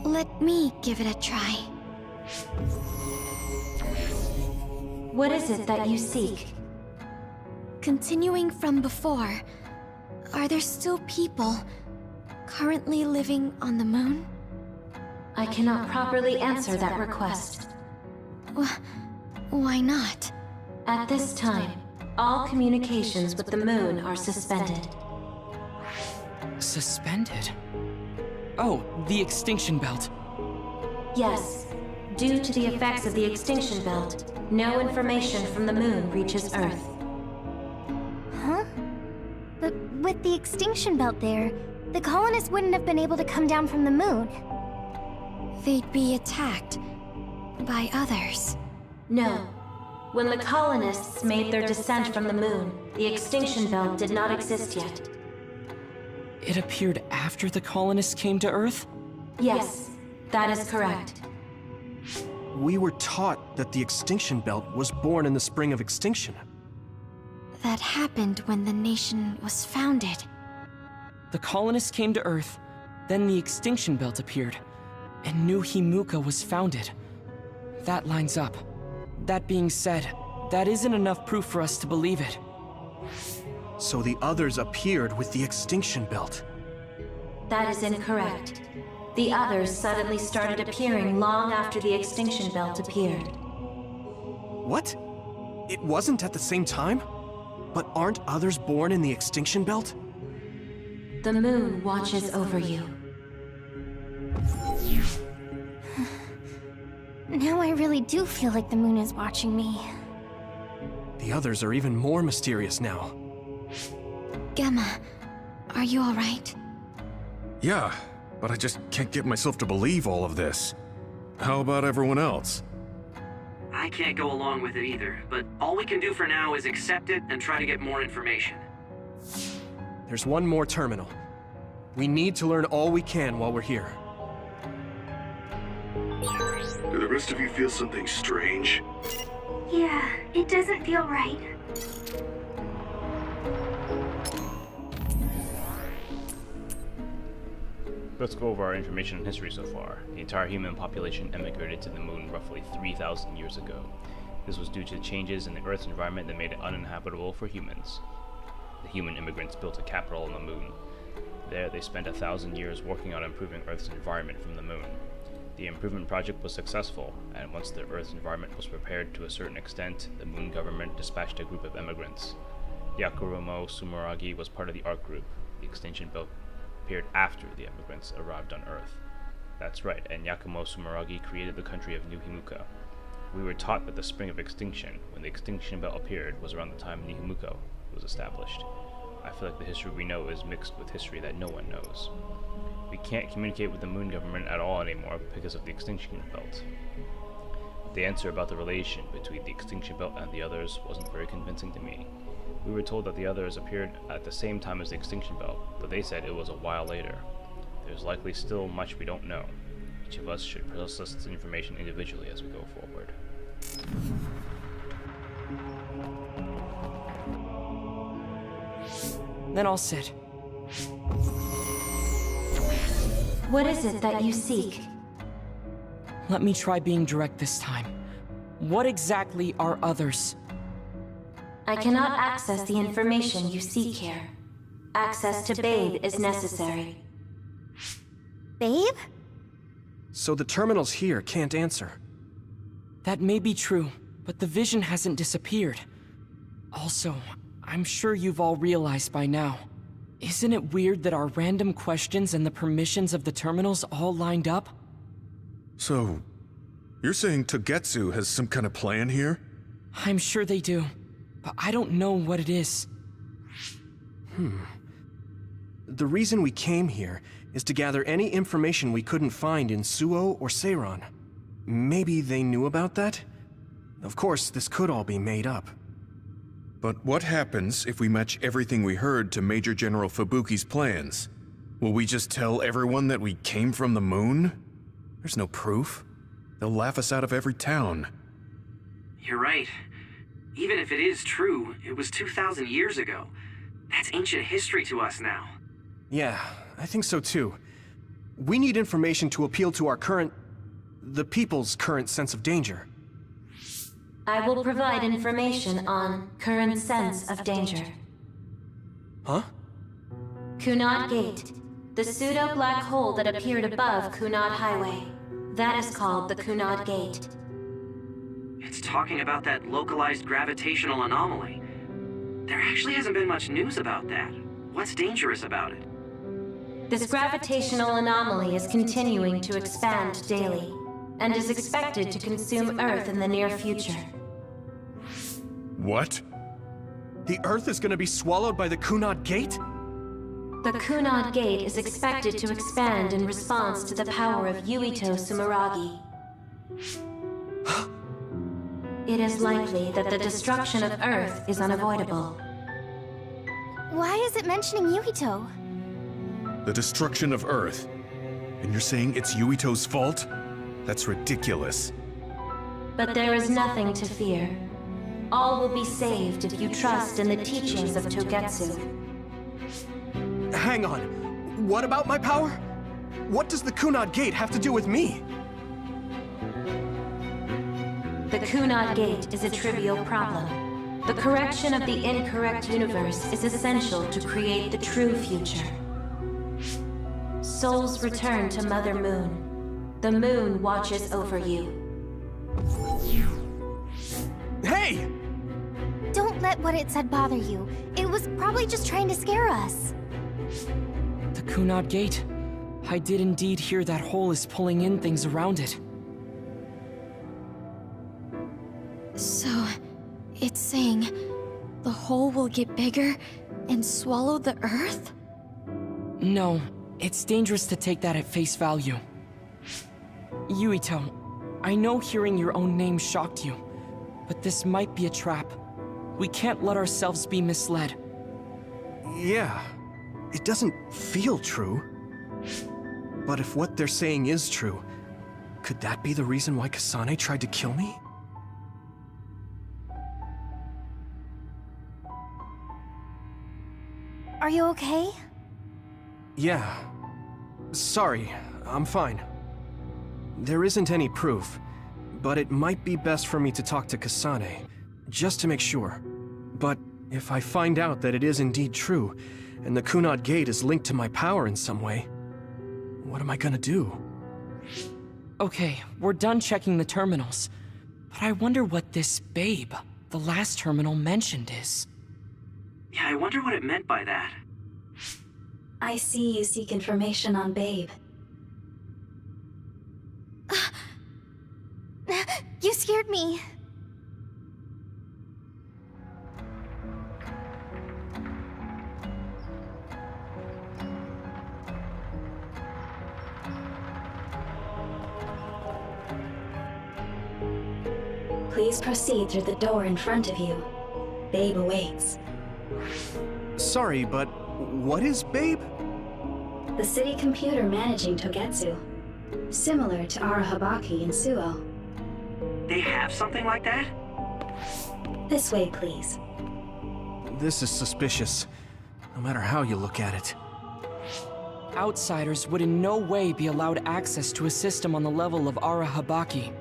Let me give it a try. What is it that you seek? Continuing from before, are there still people currently living on the moon? I cannot properly answer that request. Why not? At this time, all communications with the moon are suspended. Suspended? Oh, the extinction belt. Yes. Due to the effects of the extinction belt, no information from the moon reaches Earth. Huh? But with the extinction belt there, the colonists wouldn't have been able to come down from the moon. They'd be attacked by others. No. When the colonists made their descent from the moon, the extinction belt did not exist yet. It appeared after the colonists came to Earth? Yes, that is correct. We were taught that the extinction belt was born in the spring of extinction. That happened when the nation was founded. The colonists came to Earth, then the extinction belt appeared, and New Himuka was founded. That lines up. That being said, that isn't enough proof for us to believe it. So the others appeared with the extinction belt. That is incorrect. The others suddenly started appearing long after the extinction belt appeared. What? It wasn't at the same time? But aren't others born in the extinction belt? The moon watches over you. Now I really do feel like the moon is watching me. The others are even more mysterious now. Gemma, are you alright? Yeah, but I just can't get myself to believe all of this. How about everyone else? I can't go along with it either, but all we can do for now is accept it and try to get more information. There's one more terminal. We need to learn all we can while we're here. Do the rest of you feel something strange? Yeah, it doesn't feel right. Let's go over our information and history so far. The entire human population emigrated to the moon roughly 3,000 years ago. This was due to changes in the Earth's environment that made it uninhabitable for humans. The human immigrants built a capital on the moon. There, they spent 1,000 years working on improving Earth's environment from the moon. The improvement project was successful, and once the Earth's environment was prepared to a certain extent, the moon government dispatched a group of immigrants. Yakumo Sumeragi was part of the ARC group. The extinction belt appeared after the immigrants arrived on Earth. That's right, and Yakumo Sumeragi created the country of New Himuka. We were taught that the spring of extinction, when the extinction belt appeared, was around the time New Himuka was established. I feel like the history we know is mixed with history that no one knows. We can't communicate with the moon government at all anymore because of the extinction belt. The answer about the relation between the extinction belt and the others wasn't very convincing to me. We were told that the others appeared at the same time as the extinction belt, but they said it was a while later. There's likely still much we don't know. Each of us should process this information individually as we go forward. Then I'll sit. What is it that you seek? Let me try being direct this time. What exactly are others? I cannot access the information you seek here. Access to Babe is necessary. Babe? So the terminals here can't answer. That may be true, but the vision hasn't disappeared. Also, I'm sure you've all realized by now. Isn't it weird that our random questions and the permissions of the terminals all lined up? So, you're saying Togetsu has some kind of plan here? I'm sure they do, but I don't know what it is. The reason we came here is to gather any information we couldn't find in Suo or Seiron. Maybe they knew about that? Of course, this could all be made up. But what happens if we match everything we heard to Major General Fubuki's plans? Will we just tell everyone that we came from the moon? There's no proof. They'll laugh us out of every town. You're right. Even if it is true, it was 2,000 years ago. That's ancient history to us now. Yeah, I think so too. We need information to appeal to the people's current sense of danger. I will provide information on current sense of danger. Huh? Kunad Gate, the pseudo-black hole that appeared above Kunad Highway. That is called the Kunad Gate. It's talking about that localized gravitational anomaly. There actually hasn't been much news about that. What's dangerous about it? This gravitational anomaly is continuing to expand daily, and is expected to consume Earth in the near future. What? The Earth is gonna be swallowed by the Kunad Gate? The Kunad Gate is expected to expand in response to the power of Yuito Sumeragi. It is likely that the destruction of Earth is unavoidable. Why is it mentioning Yuito? The destruction of Earth. And you're saying it's Yuito's fault? That's ridiculous. But there is nothing to fear. All will be saved if you trust in the teachings of Togetsu. Hang on. What about my power? What does the Kunad Gate have to do with me? The Kunad Gate is a trivial problem. The correction of the incorrect universe is essential to create the true future. Souls return to Mother Moon. The moon watches over you. Hey! let what it said bother you. It was probably just trying to scare us. The Kunad Gate. I did indeed hear that hole is pulling in things around it. So, it's saying the hole will get bigger and swallow the Earth? No, it's dangerous to take that at face value. Yuito, I know hearing your own name shocked you, but this might be a trap. We can't let ourselves be misled. Yeah, it doesn't feel true. But if what they're saying is true, could that be the reason why Kasane tried to kill me? Are you okay? Yeah. Sorry, I'm fine. There isn't any proof, but it might be best for me to talk to Kasane, just to make sure. But if I find out that it is indeed true, and the Kunad Gate is linked to my power in some way, what am I gonna do? Okay, we're done checking the terminals. But I wonder what this babe, the last terminal mentioned, is. Yeah, I wonder what it meant by that. I see you seek information on Babe. You scared me. Please proceed through the door in front of you. Babe awaits. Sorry, but what is Babe? The city computer managing Togetsu. Similar to Arahabaki in Suo. They have something like that? This way, please. This is suspicious, no matter how you look at it. Outsiders would in no way be allowed access to a system on the level of Arahabaki.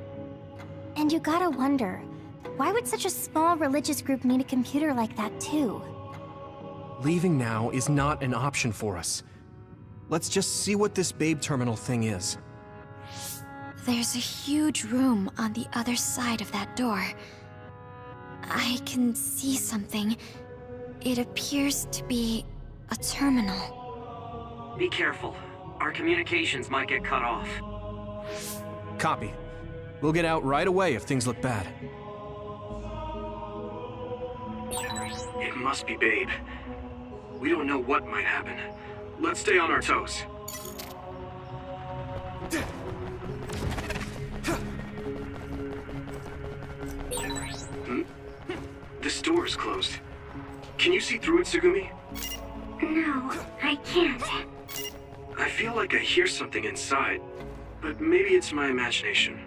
And you gotta wonder, why would such a small religious group need a computer like that too? Leaving now is not an option for us. Let's just see what this Babe terminal thing is. There's a huge room on the other side of that door. I can see something. It appears to be a terminal. Be careful. Our communications might get cut off. Copy. We'll get out right away if things look bad. It must be Babe. We don't know what might happen. Let's stay on our toes. This door is closed. Can you see through it, Tsugumi? No, I can't. I feel like I hear something inside, but maybe it's my imagination.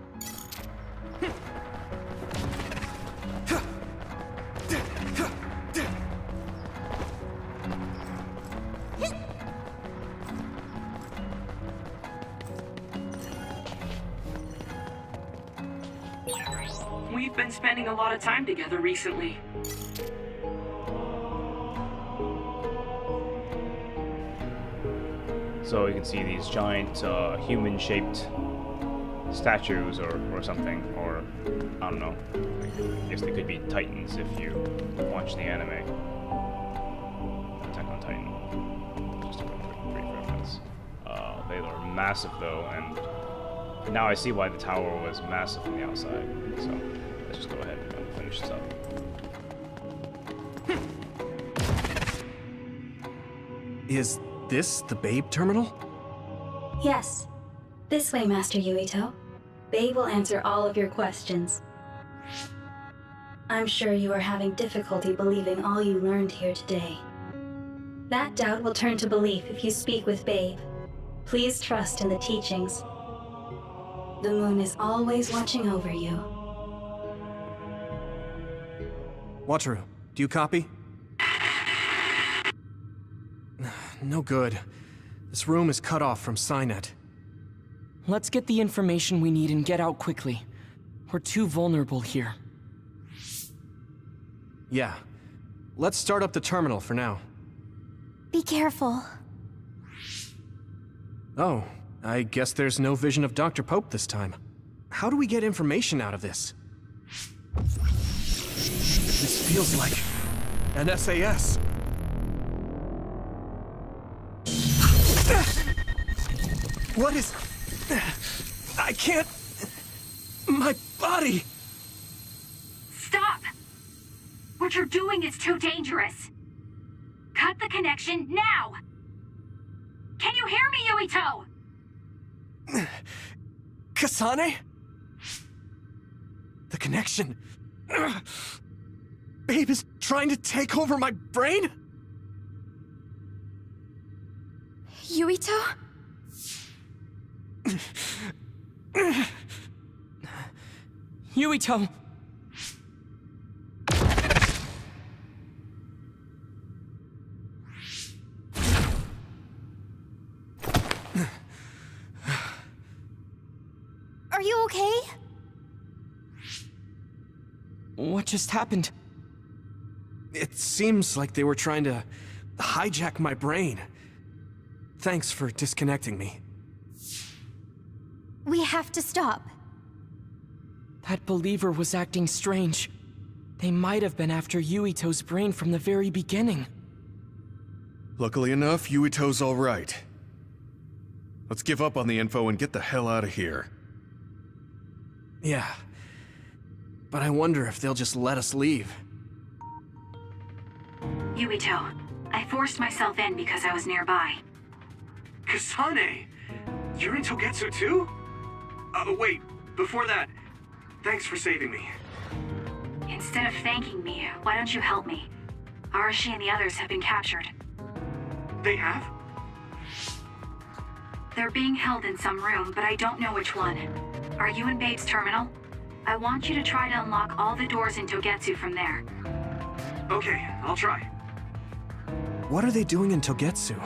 We've been spending a lot of time together recently. So you can see these giant human-shaped statues or something, or I don't know. I guess they could be titans if you watch the anime. Attack on Titan. Just a brief reference. They are massive though, and now I see why the tower was massive from the outside. So let's just go ahead and finish this up. Is this the Babe terminal? Yes. This way, Master Yuito. Babe will answer all of your questions. I'm sure you are having difficulty believing all you learned here today. That doubt will turn to belief if you speak with Babe. Please trust in the teachings. The moon is always watching over you. Wataru, do you copy? No good. This room is cut off from Cynet. Let's get the information we need and get out quickly. We're too vulnerable here. Yeah. Let's start up the terminal for now. Be careful. Oh, I guess there's no vision of Dr. Pope this time. How do we get information out of this? This feels like and SAS. What is... I can't... My body... Stop! What you're doing is too dangerous. Cut the connection now! Can you hear me, Yuito? Kasane? The connection... Babe is trying to take over my brain? Yuito? Yuito! Are you okay? What just happened? It seems like they were trying to hijack my brain. Thanks for disconnecting me. We have to stop. That believer was acting strange. They might have been after Yuito's brain from the very beginning. Luckily enough, Yuito's all right. Let's give up on the info and get the hell out of here. Yeah. But I wonder if they'll just let us leave. Yuito, I forced myself in because I was nearby. Kasane! You're in Togetsu too? Wait, before that, thanks for saving me. Instead of thanking me, why don't you help me? Arashi and the others have been captured. They have? They're being held in some room, but I don't know which one. Are you in Babe's terminal? I want you to try to unlock all the doors in Togetsu from there. Okay, I'll try. What are they doing in Togetsu?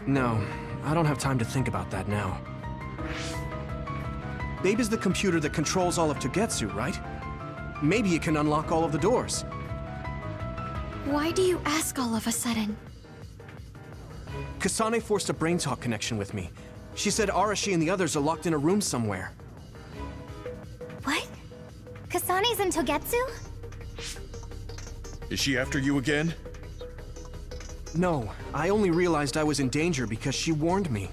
No, I don't have time to think about that now. Babe is the computer that controls all of Togetsu, right? Maybe it can unlock all of the doors. Why do you ask all of a sudden? Kasane forced a brain talk connection with me. She said Arashi and the others are locked in a room somewhere. What? Kasane's in Togetsu? Is she after you again? No, I only realized I was in danger because she warned me.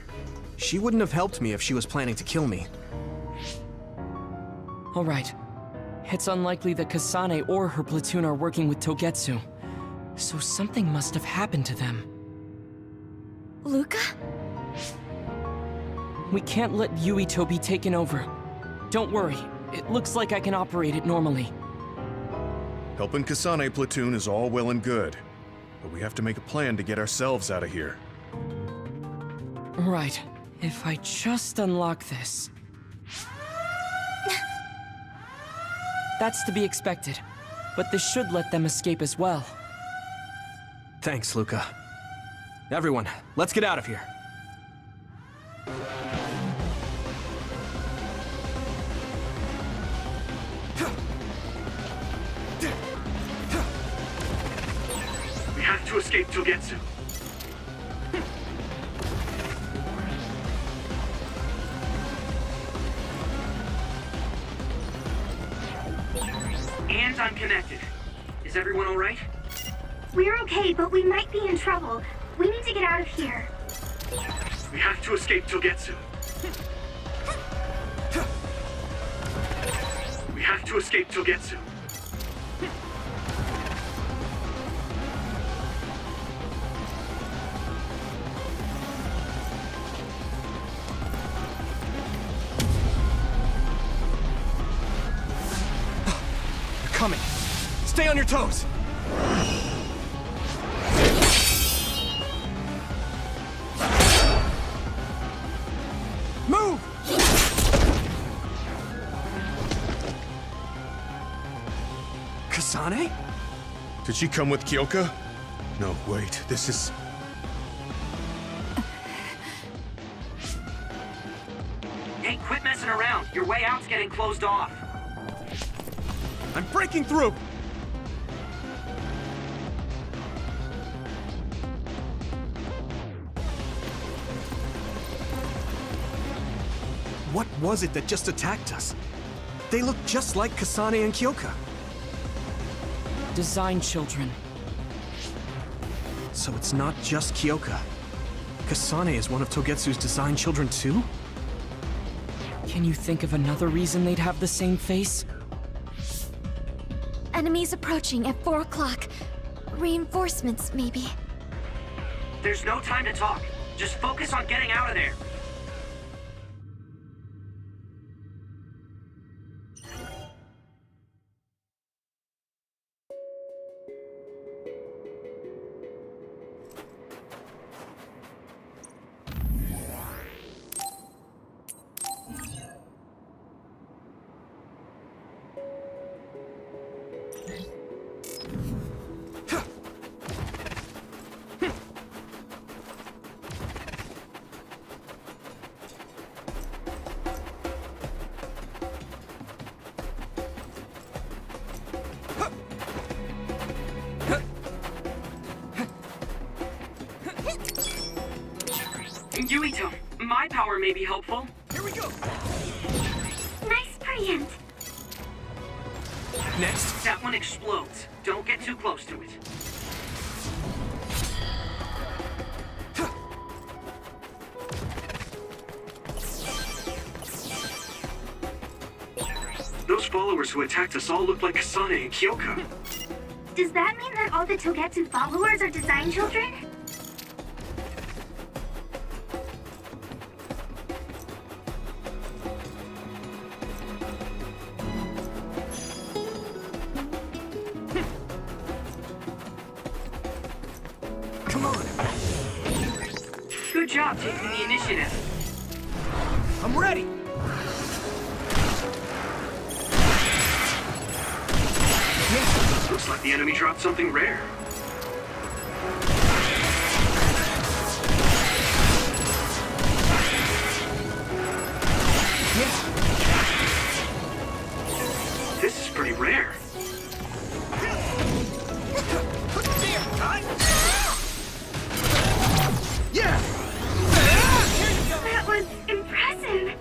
She wouldn't have helped me if she was planning to kill me. All right. It's unlikely that Kasane or her platoon are working with Togetsu. So something must have happened to them. Luca? We can't let Yuito be taken over. Don't worry. It looks like I can operate it normally. Helping Kasane platoon is all well and good, but we have to make a plan to get ourselves out of here. Right. If I just unlock this... That's to be expected. But this should let them escape as well. Thanks, Luca. Everyone, let's get out of here. We have to escape Togetsu. And I'm connected. Is everyone all right? We're okay, but we might be in trouble. We need to get out of here. We have to escape Togetsu. We have to escape Togetsu. They're coming. Stay on your toes. Move! Kasane? Did she come with Kyoka? No, wait, this is... Hey, quit messing around. Your way out's getting closed off. I'm breaking through! What was it that just attacked us? They look just like Kasane and Kyoka. Design children. So it's not just Kyoka. Kasane is one of Togetsu's design children too? Can you think of another reason they'd have the same face? Enemies approaching at 4 o'clock. Reinforcements, maybe. There's no time to talk. Just focus on getting out of there. Yuito, my power may be helpful. Here we go! Nice preempt. Next. That one explodes. Don't get too close to it. Those followers who attacked us all look like Kasane and Kyoka. Does that mean that all the Togetsu followers are design children? Come on! Good job taking the initiative. I'm ready! Looks like the enemy dropped something rare. This is pretty rare. Yeah! That was impressive.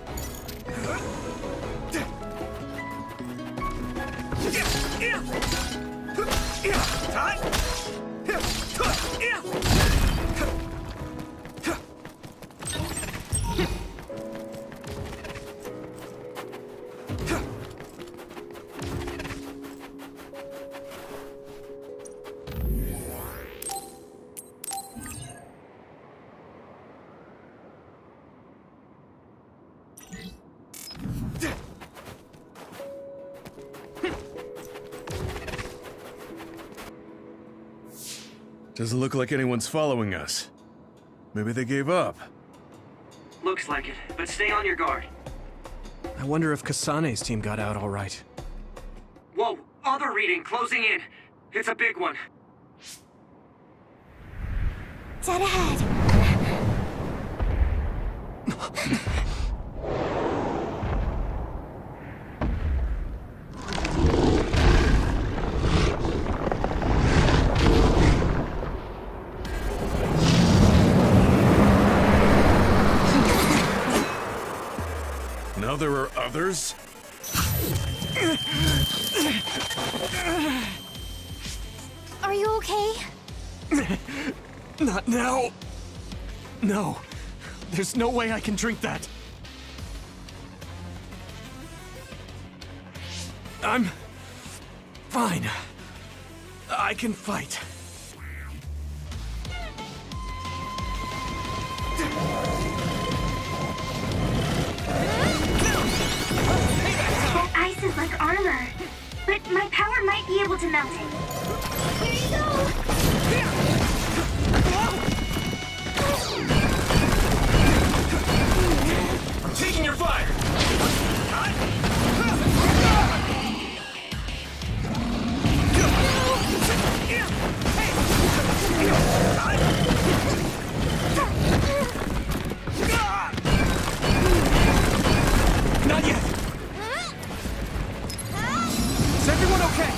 Doesn't look like anyone's following us. Maybe they gave up. Looks like it, but stay on your guard. I wonder if Kasane's team got out all right. Whoa, other reading closing in. It's a big one. Dead ahead. Now there are others? Are you okay? Not now. No. There's no way I can drink that. I'm fine. I can fight. That ice is like armor, but my power might be able to melt it. I'm taking your fire! Not yet! Is everyone okay?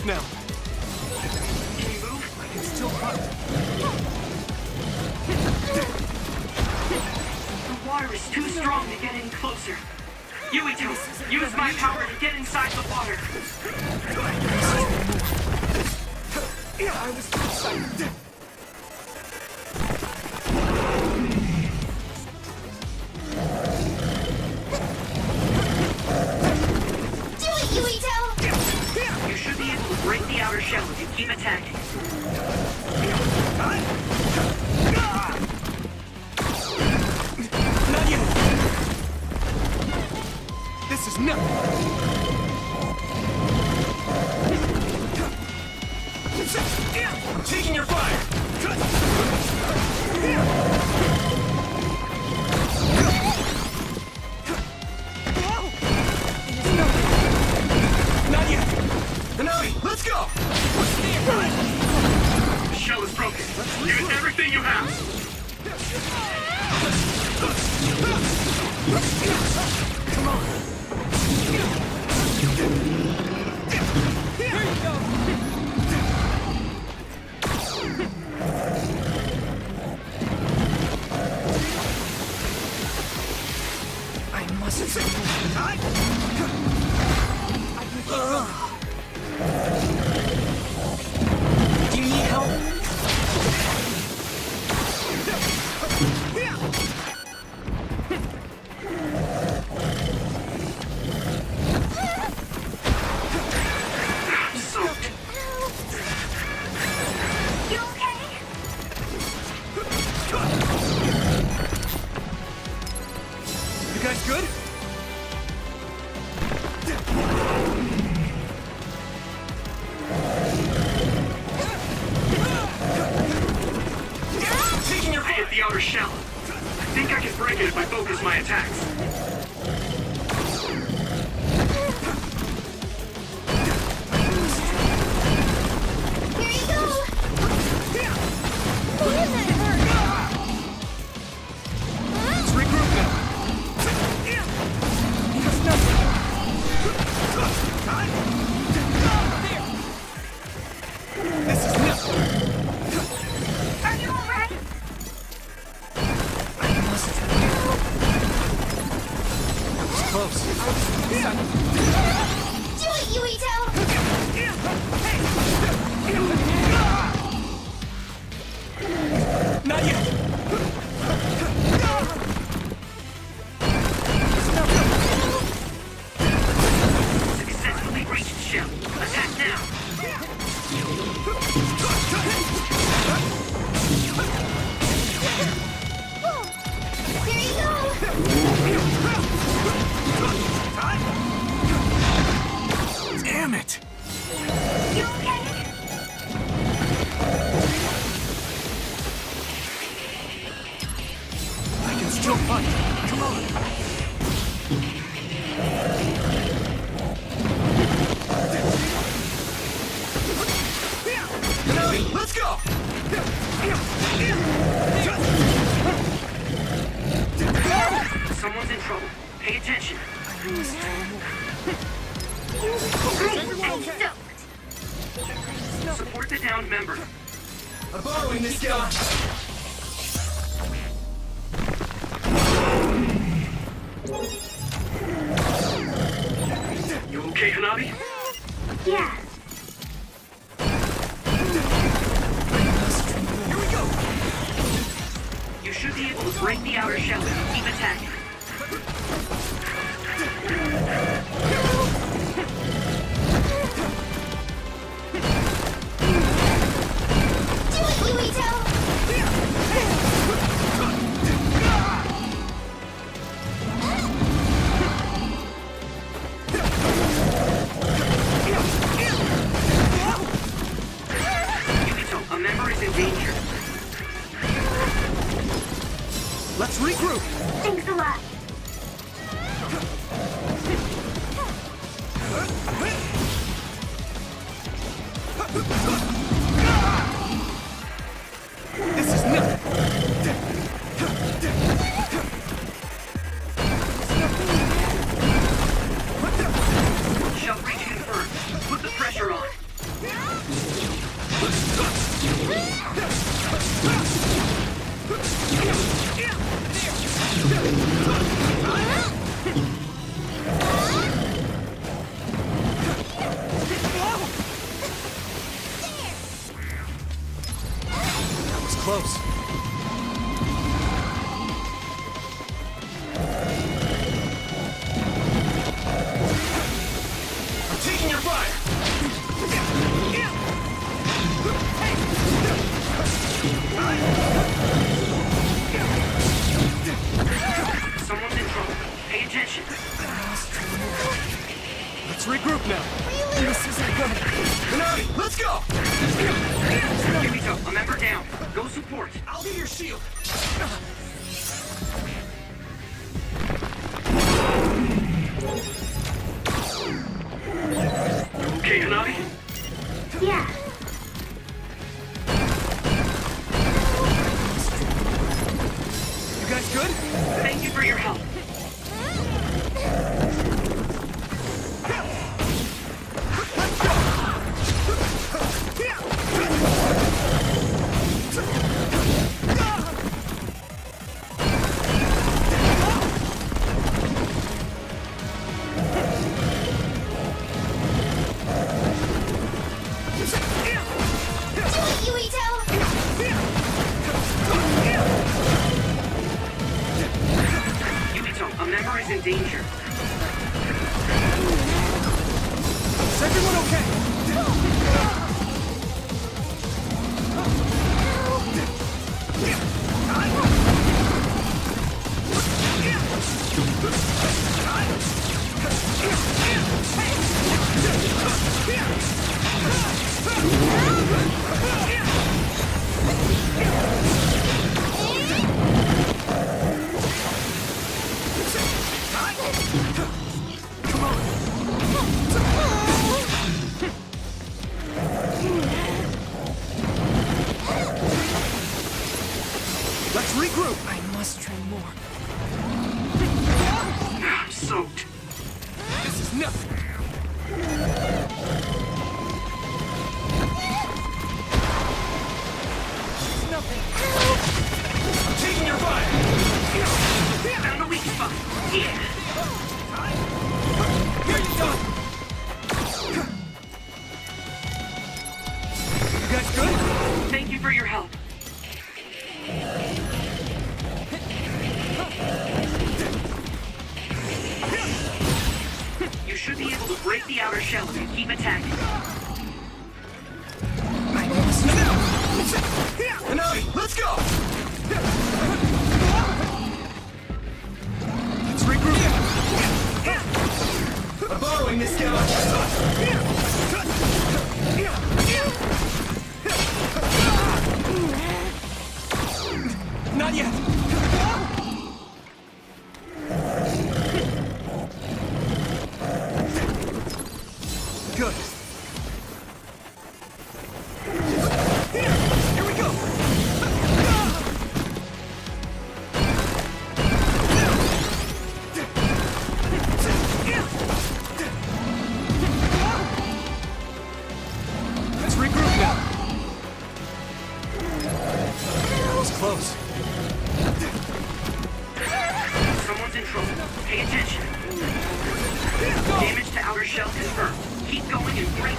regroup now. Can you move? I can still fight. The water is too strong to get any closer. Yuito, use my power to get inside the water. I was inside. Yuito! You should be able to break the outer shell if you keep attacking. Not yet! This is nothing! I'm taking your fire! Not yet! Hanabi, let's go! The shell is broken. Use everything you have. Come on! Here you go! I mustn't. Do you need help? Soaked. You okay? You guys good? I hit the outer shell. I think I can break it if I focus my attacks. Here you go! Man, that hurt! Let's regroup now. There's nothing. This is nothing. Are you alright? I must. That was close. Do it, Yuito! Not yet. Successfully reached shell. Attack now. Here you go! Damn it! You okay? I can still fight. Come on. Hanabi, let's go! Someone's in trouble. Pay attention. Support the downed member. I'm borrowing this guy. You okay, Hanabi? Yeah. Here we go. You should be able to break the outer shell if you keep attacking. Do it, Yuito! Yuito, a member is in danger. Let's regroup. Thanks a lot. This is nothing. Shell breach confirmed. Put the pressure on. close. I'm taking your fire! Someone's in trouble. Pay attention. Let's regroup now. Really? This isn't good. Hanami, let's go! Yuito, a member down. Go support. I'll be your shield. Okay, Hanami? Yeah. You guys good? Thank you for your help. Yuito, a member is in danger. Is everyone okay? Let's regroup. I must train more. I'm soaked. This is nothing. It's nothing. I'm taking your fire. Found a weak spot. Yeah. Here you go. You guys good? Thank you for your help. You should be able to break the outer shell if you keep attacking. Hanami, let's go! Let's regroup. I'm borrowing this guy. Not yet. Good. Here we go. Let's regroup now. That was close. Someone's in trouble. Pay attention. Damage to outer shell confirmed. Keep going and break it.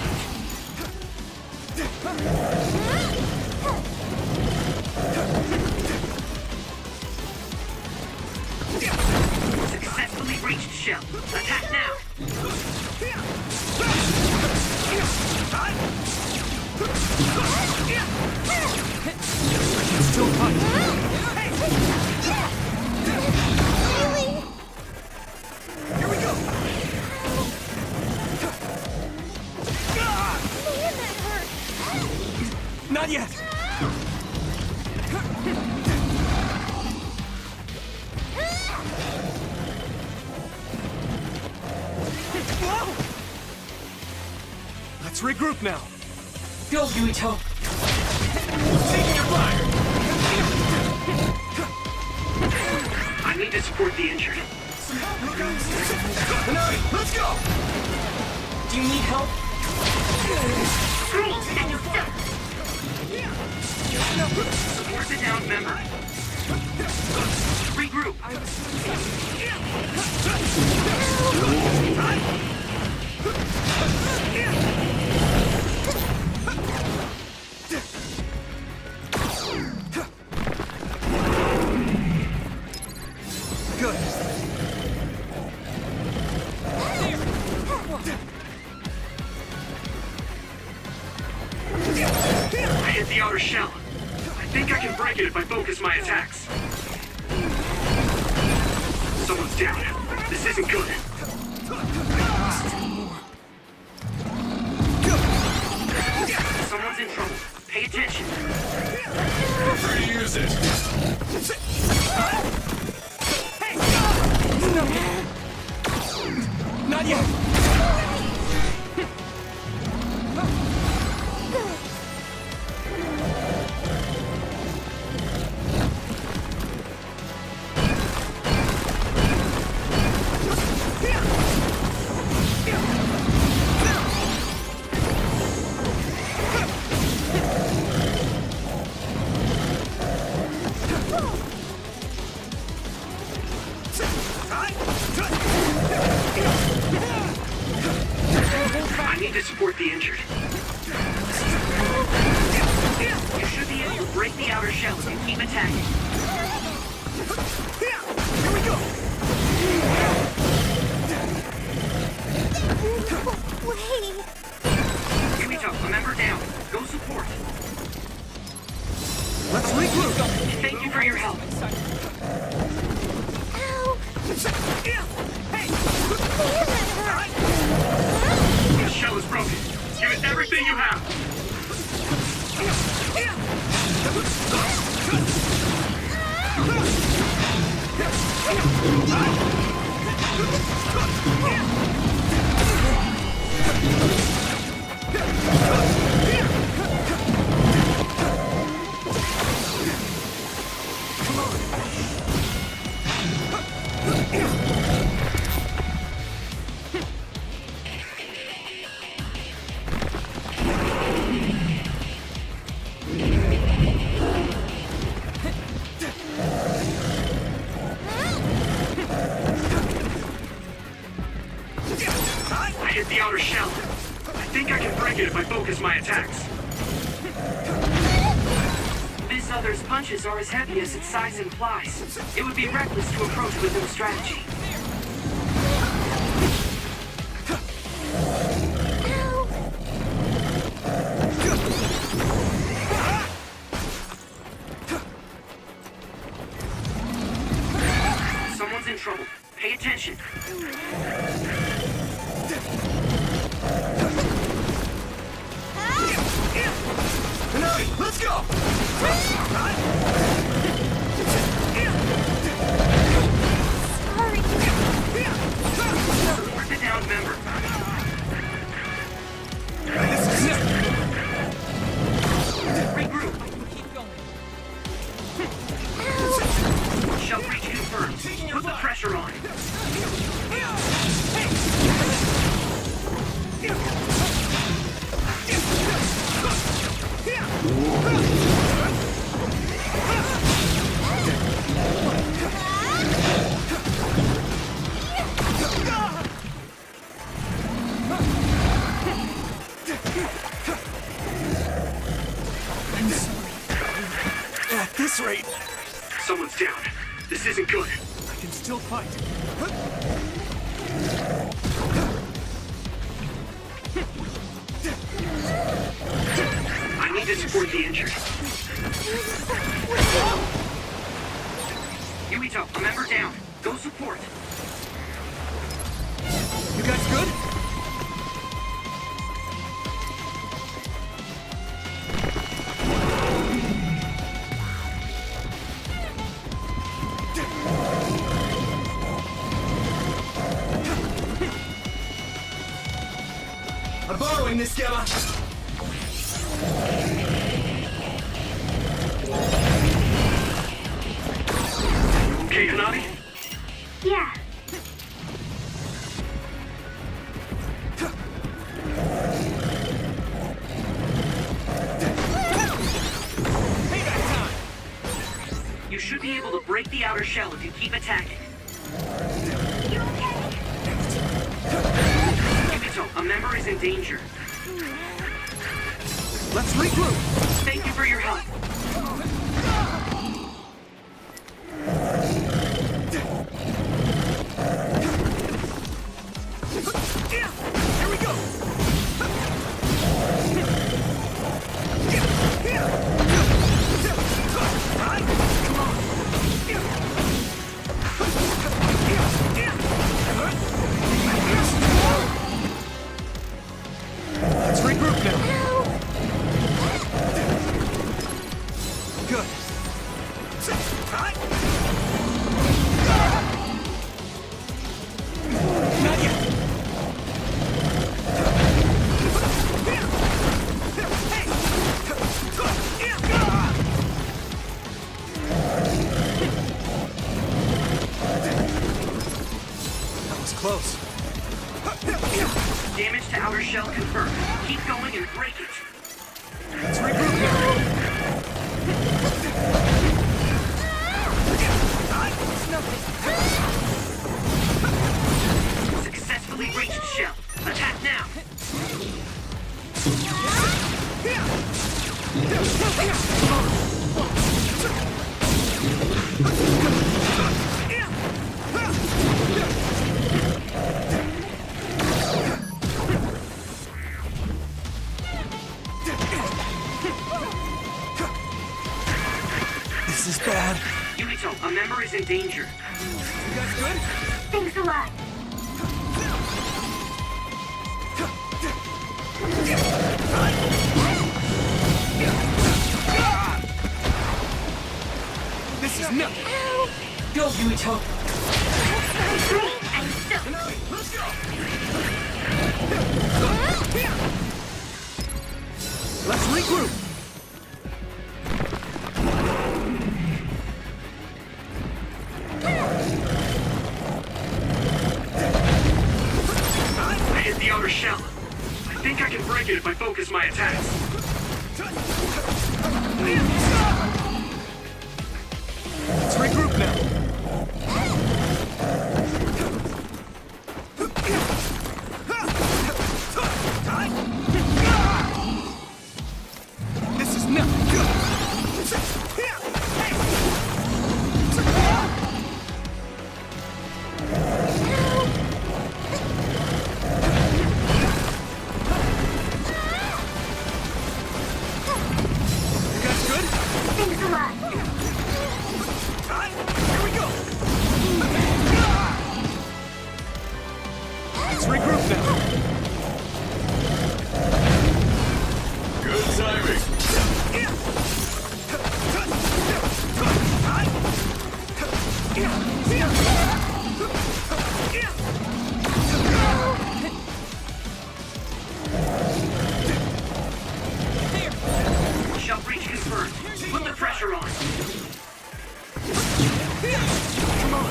Successfully breached shell. Attack now. Still fight. Here we go. Not yet. Let's regroup now. Go, Yuito. Taking your fire. I need to support the injured. Hanami, let's go. Do you need help? Support the downed member. Regroup. I think I can break it if I focus my attacks. Someone's down. This isn't good. Someone's in trouble. Pay attention. Feel free to use it. Not yet! I need to support the injured. You should be able to break the outer shell if you keep attacking. Here we go! Wait. Yuito, remember down. Go support. Let's regroup! Thank you for your help. Ow. The shell is broken. Give it everything you have. I hit the outer shell. I think I can break it if I focus my attacks. This other's punches are as heavy as its size implies. It would be reckless to approach with no strategy. Someone's in trouble. Pay attention. Let's go! Sorry. Support the downed member. Regroup. Keep going. Shell breach confirmed. Put the pressure on. At this rate, Someone's down. This isn't good. I can still fight. I need to support the injured. Yuito, remember down. Go support. You guys good? I'm borrowing this, Gamma. Okay, Hanabi? Yeah. You should be able to break the outer shell if you keep attacking. You okay? Yuito, a member is in danger. Let's regroup. Thank you for your help. Here we go. Good. Not yet. That was close. Damage to outer shell confirmed. Keep going and break it. Let's regroup now. Successfully breached shell. Attack now. This is bad. Yuito, a member is in danger. You guys good? Thanks a lot. This is nothing. Go, Yuito! Great, I'm so... Let's go. Let's regroup. I hit the outer shell. I think I can break it if I focus my attacks. Let's regroup now. This is not good. You guys good? Thanks a lot. Here we go. Let's regroup now. Good timing. Shell breach confirmed. Put the pressure on. Come on.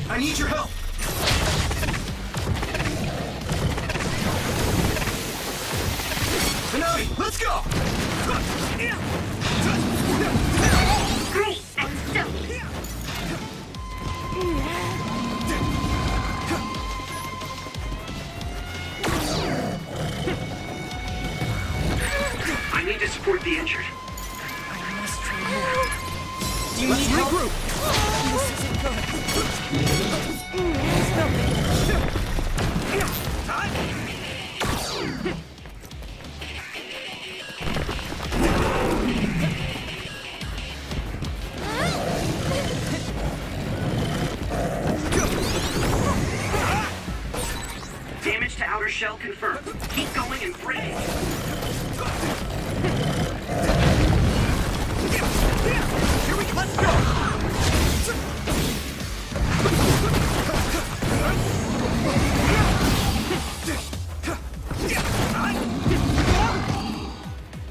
I need your help. Hanabi, let's go. Great, I'm so... I need to support the injured. Do you Let's need help? regroup. Damage to outer shell confirmed. Keep going and break it. Here we go. Let's go.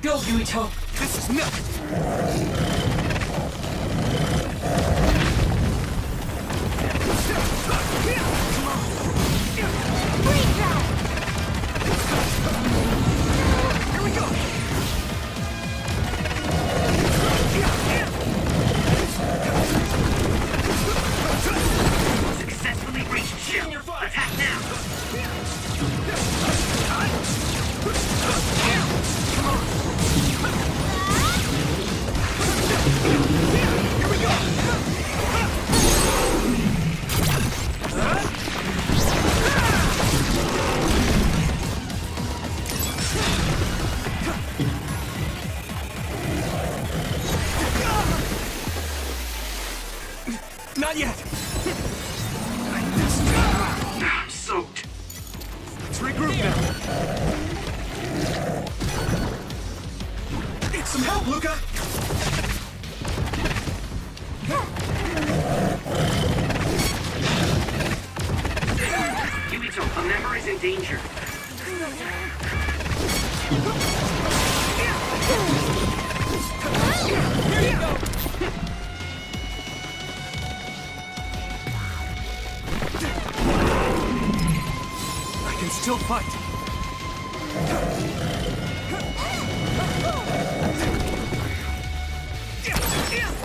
Go, Yuito! This is nothing. Not yet! I'm soaked. Let's regroup now. Need some help, Luca! Yuito, a member is in danger. Here you go! I can still fight.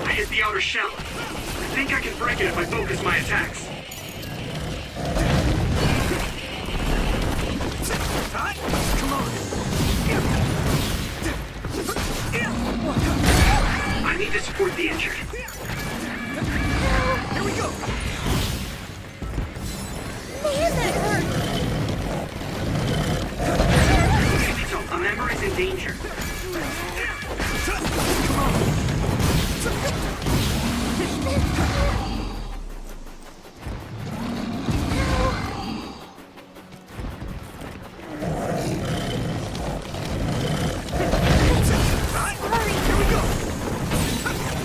I hit the outer shell. I think I can break it if I focus my attacks. Come on. I need to support the injured. Here we go. Man, that hurt! Yuito, a member is in danger.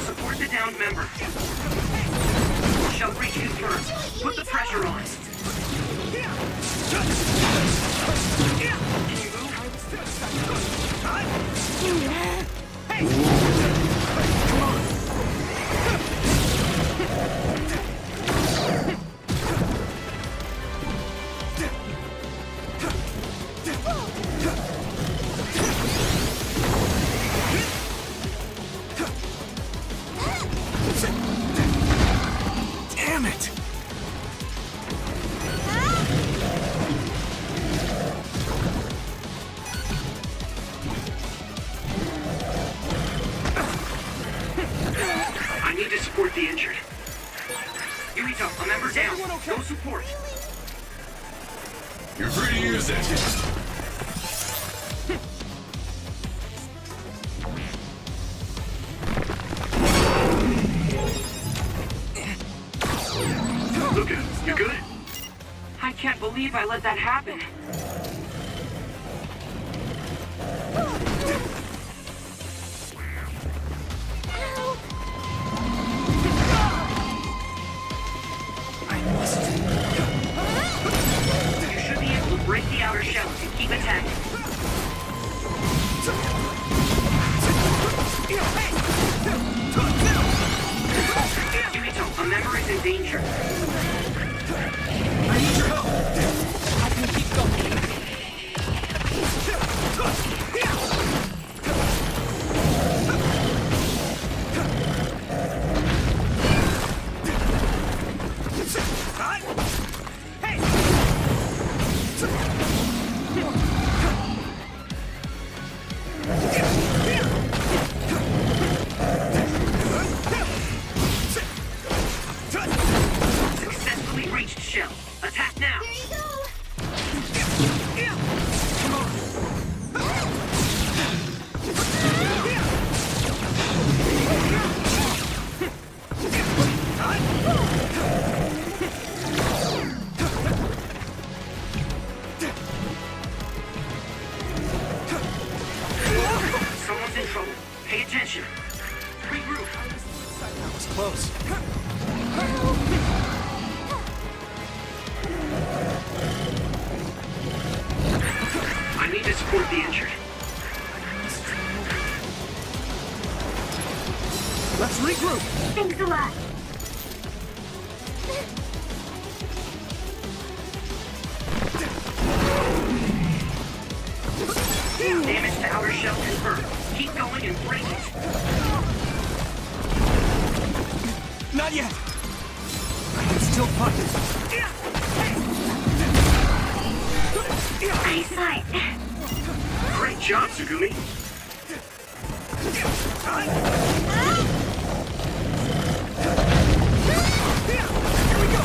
Support the downed member. Shall reach you first. Put the pressure on. Damn it! I need to support the injured. Yuito, a member down. Go support. You're free to use it. Luca, you good? I can't believe I let that happen. You should be able to break the outer shell and keep attacking. Yuito, a member is in danger. I need your help! I can keep going. Successfully reached shell. Attack now. There you go! Someone's in trouble. Pay attention. Regroup. That was close. I need to support the injured. Let's regroup! Thanks a lot. Damage to outer shell confirmed. Keep going and break it. Not yet! I can still fight. Eyesight. Great job, Tsugumi. Here we go!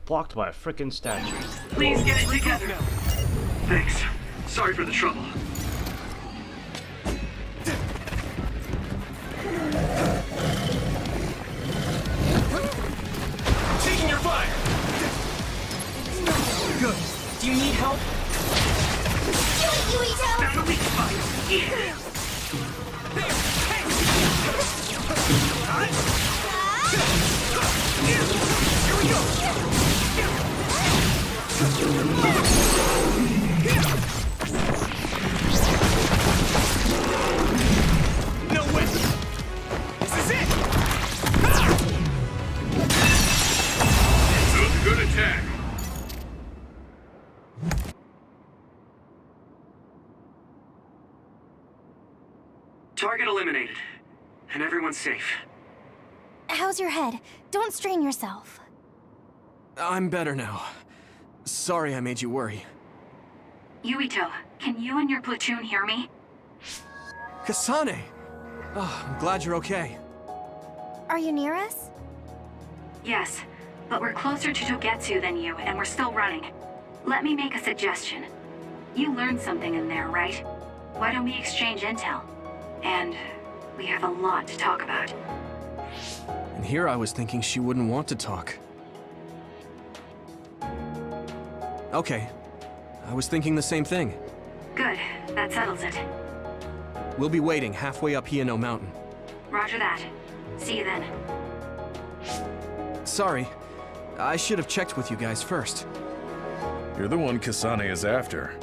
Blocked by a frickin' statue. Please get it together. Thanks. Sorry for the trouble. Taking your fire! Good. Do you need help? Yuito! Found a weak spot. Yeah. Here we go! No way! This is it! That was a good attack. Target eliminated. And everyone's safe. How's your head? Don't strain yourself. I'm better now. Sorry I made you worry. Yuito, can you and your platoon hear me? Kasane! Oh, I'm glad you're okay. Are you near us? Yes, but we're closer to Togetsu than you, and we're still running. Let me make a suggestion. You learned something in there, right? Why don't we exchange intel? And we have a lot to talk about. And here I was thinking she wouldn't want to talk. Okay. I was thinking the same thing. Good, that settles it. We'll be waiting halfway up Hiano Mountain. Roger that. See you then. Sorry. I should have checked with you guys first. You're the one Kasane is after.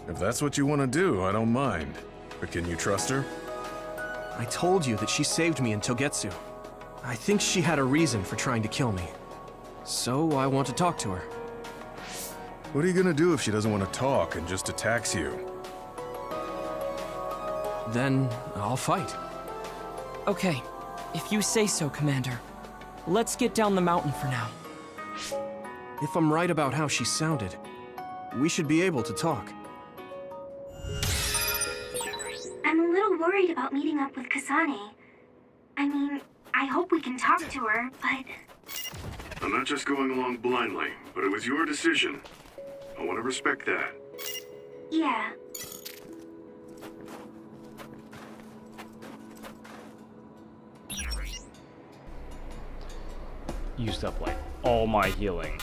If that's what you want to do, I don't mind. But can you trust her? I told you that she saved me in Togetsu. I think she had a reason for trying to kill me. So I want to talk to her. What are you gonna do if she doesn't want to talk and just attacks you? Then I'll fight. Okay, if you say so, Commander. Let's get down the mountain for now. If I'm right about how she sounded, we should be able to talk. I'm a little worried about meeting up with Kasane. I mean, I hope we can talk to her, but... I'm not just going along blindly, but it was your decision. I want to respect that. Yeah. Used up like all my healing.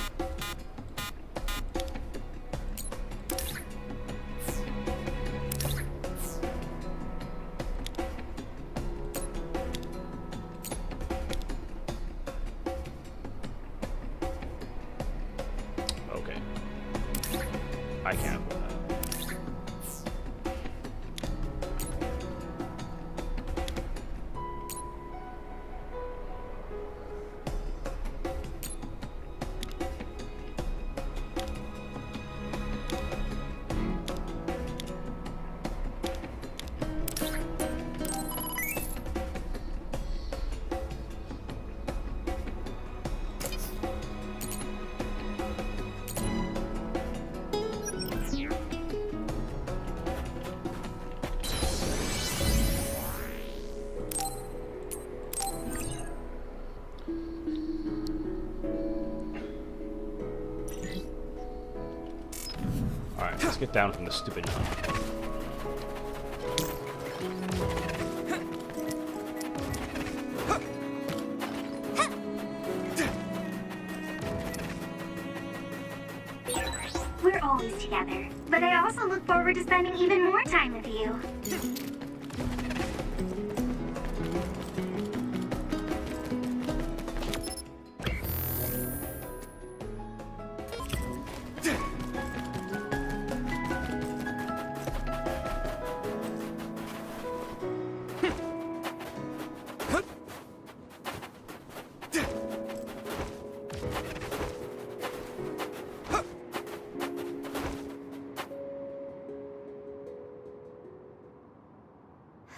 Okay. I can't avoid that. Alright, let's get down from this stupid hump. We're always together, but I also look forward to spending even more time with you.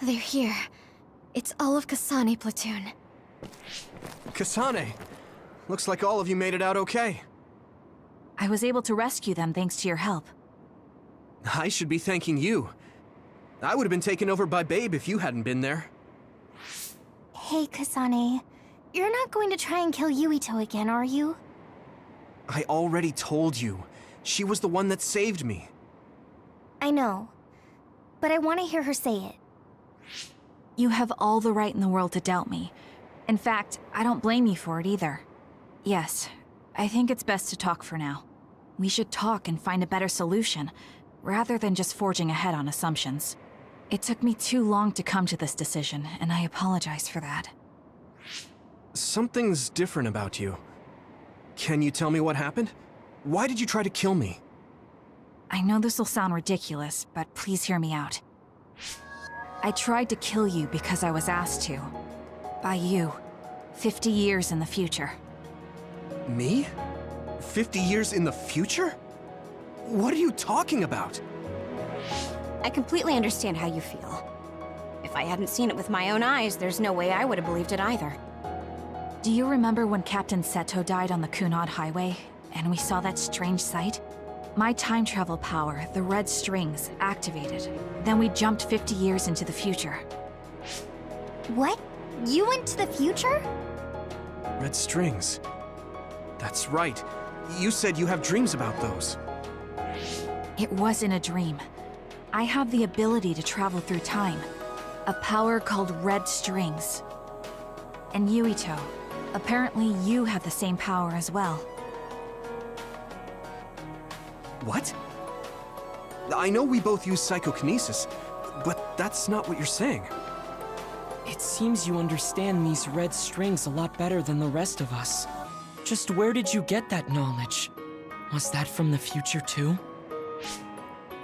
They're here. It's all of Kasane platoon. Kasane! Looks like all of you made it out okay. I was able to rescue them thanks to your help. I should be thanking you. I would have been taken over by Babe if you hadn't been there. Hey, Kasane. You're not going to try and kill Yuito again, are you? I already told you. She was the one that saved me. I know, but I want to hear her say it. You have all the right in the world to doubt me. In fact, I don't blame you for it either. Yes, I think it's best to talk for now. We should talk and find a better solution, rather than just forging ahead on assumptions. It took me too long to come to this decision, and I apologize for that. Something's different about you. Can you tell me what happened? Why did you try to kill me? I know this will sound ridiculous, but please hear me out. I tried to kill you because I was asked to. By you. 50 years in the future. Me? 50 years in the future? What are you talking about? I completely understand how you feel. If I hadn't seen it with my own eyes, there's no way I would have believed it either. Do you remember when Captain Seto died on the Kunad Highway, and we saw that strange sight? My time travel power, the red strings, activated. Then we jumped 50 years into the future. What? You went to the future? Red strings. That's right. You said you have dreams about those. It wasn't a dream. I have the ability to travel through time. A power called red strings. And Yuito, apparently you have the same power as well. What? I know we both use psychokinesis, but that's not what you're saying. It seems you understand these red strings a lot better than the rest of us. Just where did you get that knowledge? Was that from the future too?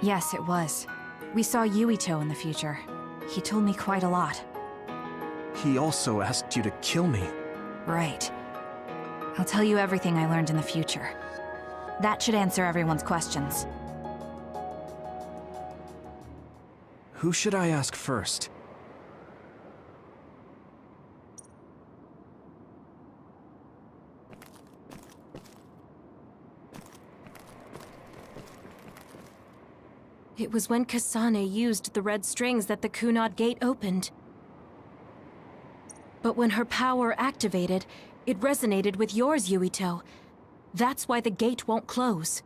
Yes, it was. We saw Yuito in the future. He told me quite a lot. He also asked you to kill me. Right. I'll tell you everything I learned in the future. That should answer everyone's questions. Who should I ask first? It was when Kasane used the red strings that the Kunad Gate opened. But when her power activated, it resonated with yours, Yuito. That's why the gate won't close.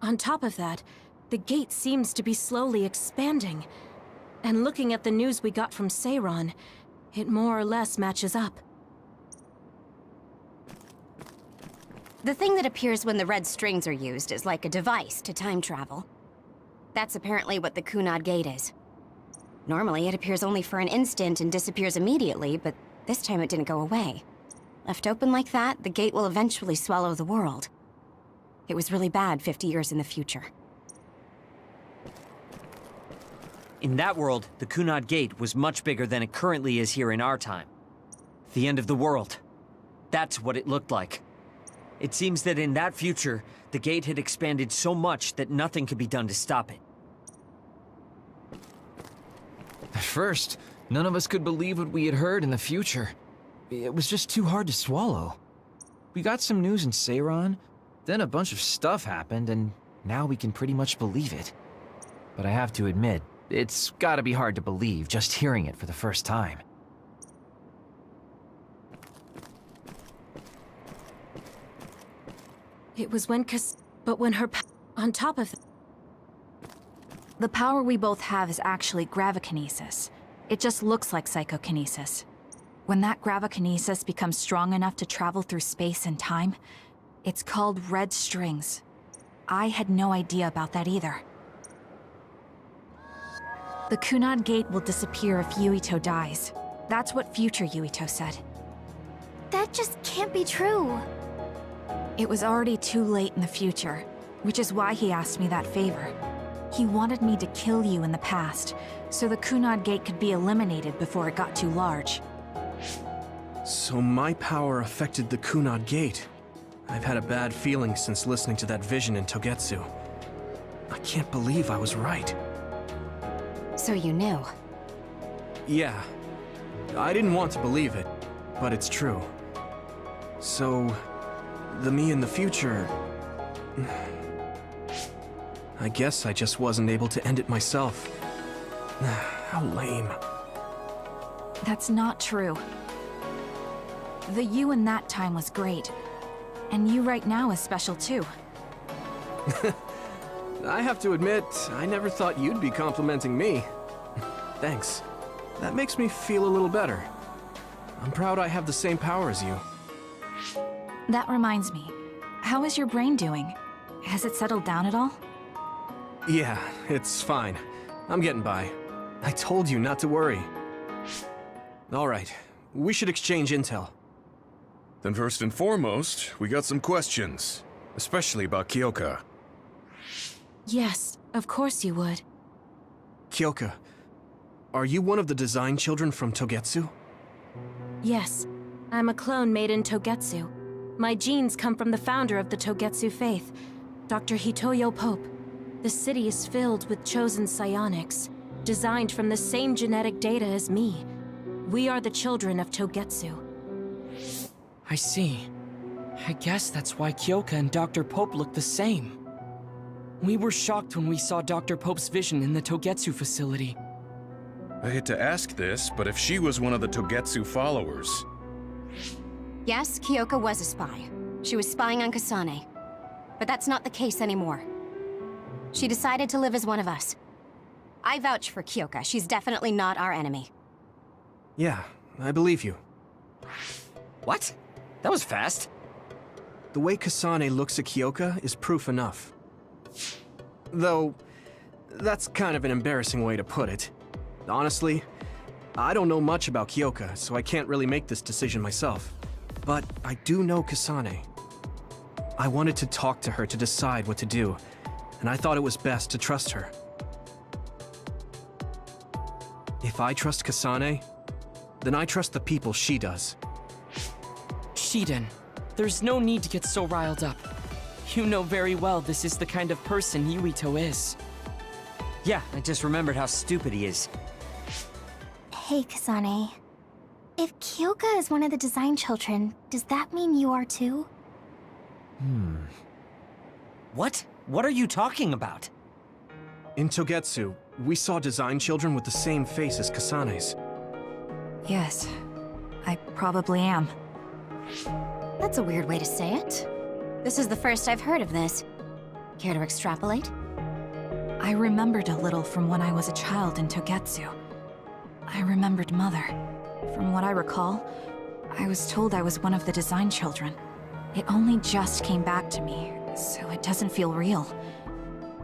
On top of that, the gate seems to be slowly expanding. And looking at the news we got from Seiron, it more or less matches up. The thing that appears when the red strings are used is like a device to time travel. That's apparently what the Kunad Gate is. Normally, it appears only for an instant and disappears immediately, but this time it didn't go away. Left open like that, the gate will eventually swallow the world. It was really bad 50 years in the future. In that world, the Kunad Gate was much bigger than it currently is here in our time. The end of the world. That's what it looked like. It seems that in that future, the gate had expanded so much that nothing could be done to stop it. At first, none of us could believe what we had heard in the future. It was just too hard to swallow. We got some news in Seiron, then a bunch of stuff happened, and now we can pretty much believe it. But I have to admit, it's gotta be hard to believe just hearing it for the first time. It was when but when her on top of The power we both have is actually gravikinesis. It just looks like psychokinesis. When that gravikinesis becomes strong enough to travel through space and time, it's called red strings. I had no idea about that either. The Kunad Gate will disappear if Yuito dies. That's what future Yuito said. That just can't be true. It was already too late in the future, which is why he asked me that favor. He wanted me to kill you in the past, so the Kunad Gate could be eliminated before it got too large. So my power affected the Kunad Gate. I've had a bad feeling since listening to that vision in Togetsu. I can't believe I was right. So you knew? Yeah. I didn't want to believe it, but it's true. So, the me in the future... I guess I just wasn't able to end it myself. How lame. That's not true. The you in that time was great. And you right now is special too. I have to admit, I never thought you'd be complimenting me. Thanks. That makes me feel a little better. I'm proud I have the same power as you. That reminds me, how is your brain doing? Has it settled down at all? Yeah, it's fine. I'm getting by. I told you not to worry. All right, we should exchange intel. Then first and foremost, we got some questions. Especially about Kyoka. Yes, of course you would. Kyoka, are you one of the design children from Togetsu? Yes, I'm a clone made in Togetsu. My genes come from the founder of the Togetsu faith, Dr. Hitoyo Pope. The city is filled with chosen psionics, designed from the same genetic data as me. We are the children of Togetsu. I see. I guess that's why Kyoka and Dr. Pope look the same. We were shocked when we saw Dr. Pope's vision in the Togetsu facility. I hate to ask this, but if she was one of the Togetsu followers... Yes, Kyoka was a spy. She was spying on Kasane. But that's not the case anymore. She decided to live as one of us. I vouch for Kyoka. She's definitely not our enemy. Yeah, I believe you. What? That was fast. The way Kasane looks at Kyoka is proof enough. Though, that's kind of an embarrassing way to put it. Honestly, I don't know much about Kyoka, so I can't really make this decision myself. But I do know Kasane. I wanted to talk to her to decide what to do, and I thought it was best to trust her. If I trust Kasane, then I trust the people she does. Shiden, there's no need to get so riled up. You know very well this is the kind of person Yuito is. Yeah, I just remembered how stupid he is. Hey, Kasane. If Kyoka is one of the design children, does that mean you are too? What? What are you talking about? In Togetsu, we saw design children with the same face as Kasane's. Yes, I probably am. That's a weird way to say it. This is the first I've heard of this. Care to extrapolate? I remembered a little from when I was a child in Togetsu. I remembered Mother. From what I recall, I was told I was one of the design children. It only just came back to me, so it doesn't feel real.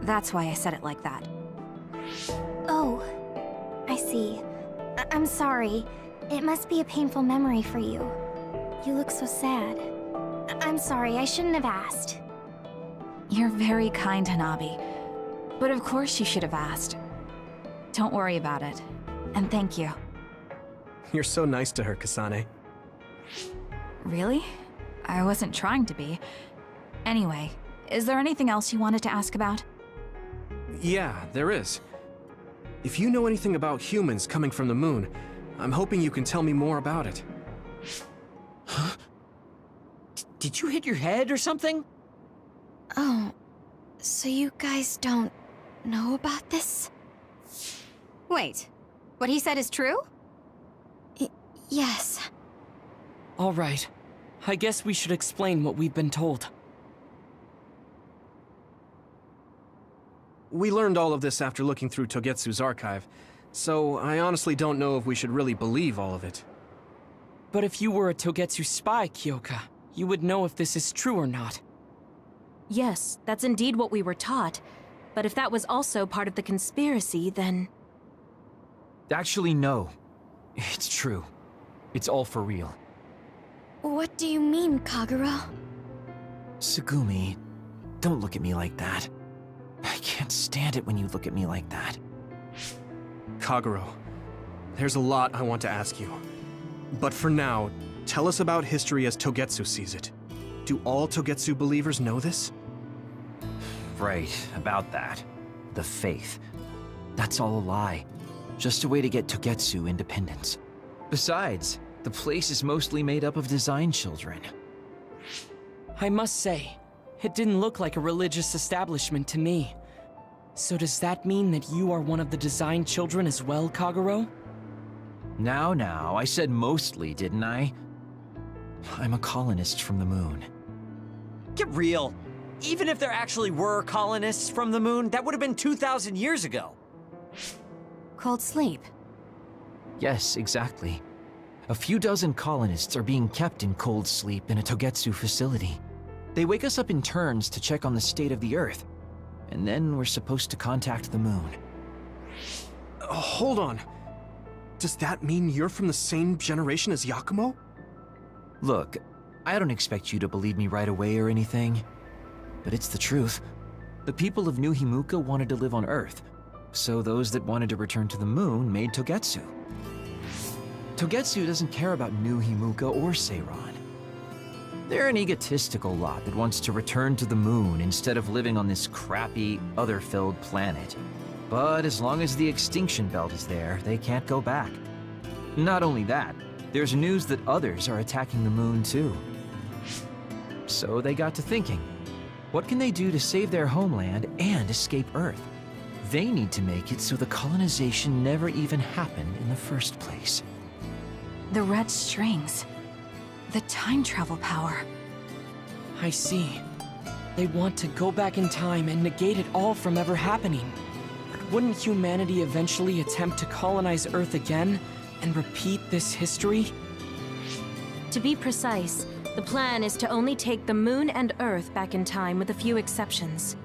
That's why I said it like that. Oh, I see. I'm sorry. It must be a painful memory for you. You look so sad. I'm sorry, I shouldn't have asked. You're very kind, Hanabi. But of course you should have asked. Don't worry about it. And thank you. You're so nice to her, Kasane. Really? I wasn't trying to be. Anyway, is there anything else you wanted to ask about? Yeah, there is. If you know anything about humans coming from the moon, I'm hoping you can tell me more about it. Huh? Did you hit your head or something? Oh, so you guys don't know about this? Wait, what he said is true? Yes. All right. I guess we should explain what we've been told. We learned all of this after looking through Togetsu's archive, so I honestly don't know if we should really believe all of it. But if you were a Togetsu spy, Kyoka, you would know if this is true or not. Yes, that's indeed what we were taught. But if that was also part of the conspiracy, then... Actually, no. It's true. It's all for real. What do you mean, Kagura? Tsugumi, don't look at me like that. I can't stand it when you look at me like that. Kaguro, there's a lot I want to ask you. But for now, tell us about history as Togetsu sees it. Do all Togetsu believers know this? Right, about that. The faith. That's all a lie. Just a way to get Togetsu independence. Besides, the place is mostly made up of design children. I must say, it didn't look like a religious establishment to me. So does that mean that you are one of the design children as well, Kaguro? Now, I said mostly, didn't I? I'm a colonist from the moon. Get real. Even if there actually were colonists from the moon, that would have been 2,000 years ago. Cold sleep. Yes, exactly. A few dozen colonists are being kept in cold sleep in a Togetsu facility. They wake us up in turns to check on the state of the Earth, and then we're supposed to contact the moon. Hold on. Does that mean you're from the same generation as Yakumo? Look, I don't expect you to believe me right away or anything, but it's the truth. The people of New Himuka wanted to live on Earth, so those that wanted to return to the moon made Togetsu. Togetsu doesn't care about New Himuka or Seiran. They're an egotistical lot that wants to return to the moon instead of living on this crappy, other-filled planet. But as long as the extinction belt is there, they can't go back. Not only that, there's news that others are attacking the moon too. So they got to thinking, what can they do to save their homeland and escape Earth? They need to make it so the colonization never even happened in the first place. The red strings. The time travel power. I see. They want to go back in time and negate it all from ever happening. But wouldn't humanity eventually attempt to colonize Earth again and repeat this history? To be precise, the plan is to only take the moon and Earth back in time with a few exceptions.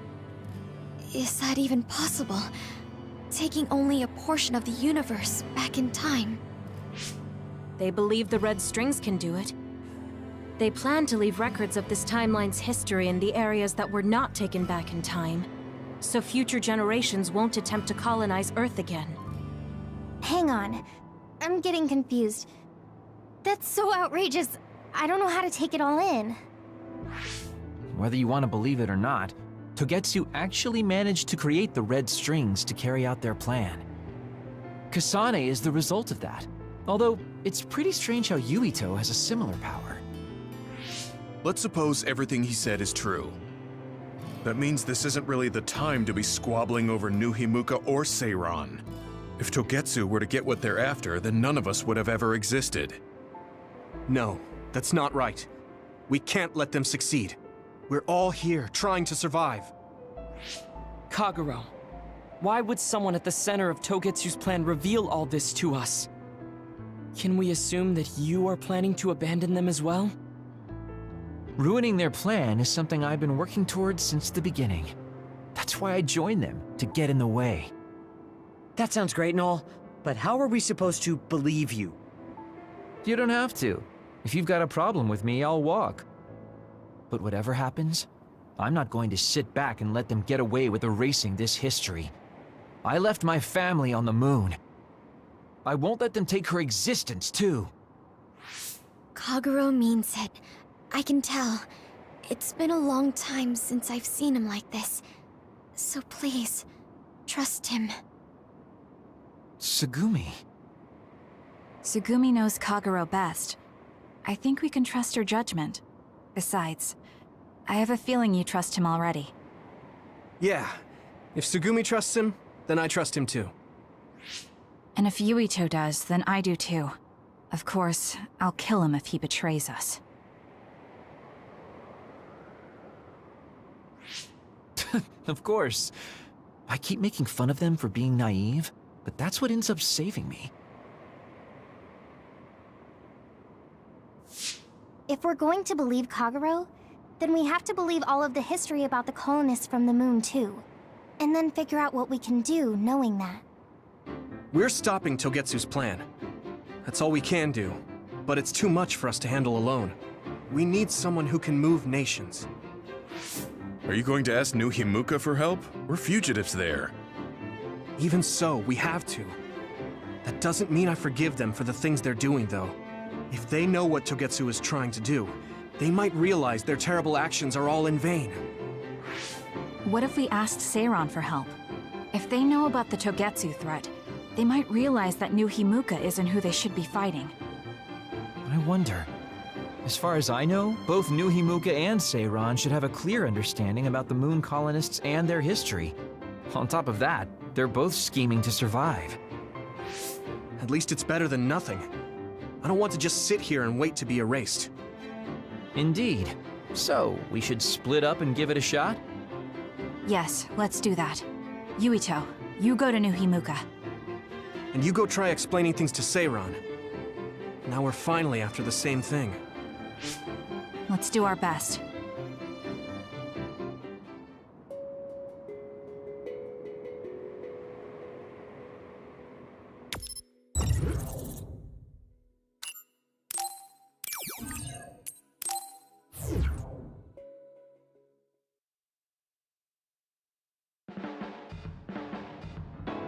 Is that even possible? Taking only a portion of the universe back in time? They believe the red strings can do it. They plan to leave records of this timeline's history in the areas that were not taken back in time, so future generations won't attempt to colonize Earth again. Hang on. I'm getting confused. That's so outrageous. I don't know how to take it all in. Whether you want to believe it or not, Togetsu actually managed to create the red strings to carry out their plan. Kasane is the result of that, although it's pretty strange how Yuito has a similar power. Let's suppose everything he said is true. That means this isn't really the time to be squabbling over New Himuka or Seiran. If Togetsu were to get what they're after, then none of us would have ever existed. No, that's not right. We can't let them succeed. We're all here, trying to survive. Kagero, why would someone at the center of Togetsu's plan reveal all this to us? Can we assume that you are planning to abandon them as well? Ruining their plan is something I've been working towards since the beginning. That's why I joined them, to get in the way. That sounds great and all, but how are we supposed to believe you? You don't have to. If you've got a problem with me, I'll walk. But whatever happens, I'm not going to sit back and let them get away with erasing this history. I left my family on the moon. I won't let them take her existence, too. Kagero means it. I can tell. It's been a long time since I've seen him like this. So please, trust him. Tsugumi. Tsugumi knows Kagero best. I think we can trust her judgment. Besides, I have a feeling you trust him already. Yeah. If Tsugumi trusts him, then I trust him too. And if Yuito does, then I do too. Of course, I'll kill him if he betrays us. Of course. I keep making fun of them for being naive, but that's what ends up saving me. If we're going to believe Kagero, then we have to believe all of the history about the colonists from the moon too. And then figure out what we can do knowing that. We're stopping Togetsu's plan. That's all we can do. But it's too much for us to handle alone. We need someone who can move nations. Are you going to ask New Himuka for help? We're fugitives there. Even so, we have to. That doesn't mean I forgive them for the things they're doing, though. If they know what Togetsu is trying to do, they might realize their terrible actions are all in vain. What if we asked Seiran for help? If they know about the Togetsu threat, they might realize that New Himuka isn't who they should be fighting. I wonder. As far as I know, both New Himuka and Seiran should have a clear understanding about the moon colonists and their history. On top of that, they're both scheming to survive. At least it's better than nothing. I don't want to just sit here and wait to be erased. Indeed. So, we should split up and give it a shot? Yes, let's do that. Yuito, you go to New Himuka. And you go try explaining things to Seiran. Now we're finally after the same thing. Let's do our best.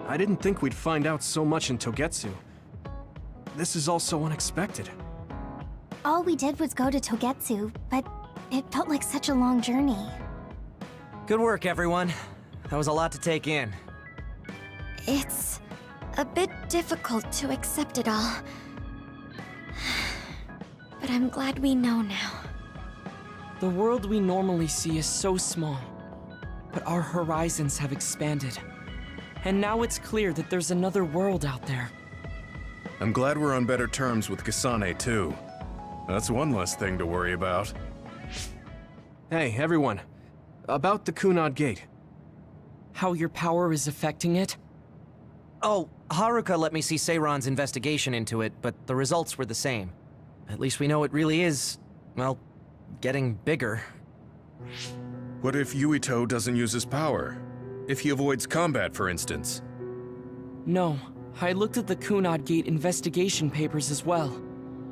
I didn't think we'd find out so much in Togetsu. This is all so unexpected. All we did was go to Togetsu, but it felt like such a long journey. Good work, everyone. That was a lot to take in. It's a bit difficult to accept it all. But I'm glad we know now. The world we normally see is so small, but our horizons have expanded. And now it's clear that there's another world out there. I'm glad we're on better terms with Kasane, too. That's one less thing to worry about. Hey, everyone. About the Kunad Gate. How your power is affecting it? Oh, Haruka let me see Seiran's investigation into it, but the results were the same. At least we know it really is, well, getting bigger. What if Yuito doesn't use his power? If he avoids combat, for instance? No, I looked at the Kunad Gate investigation papers as well.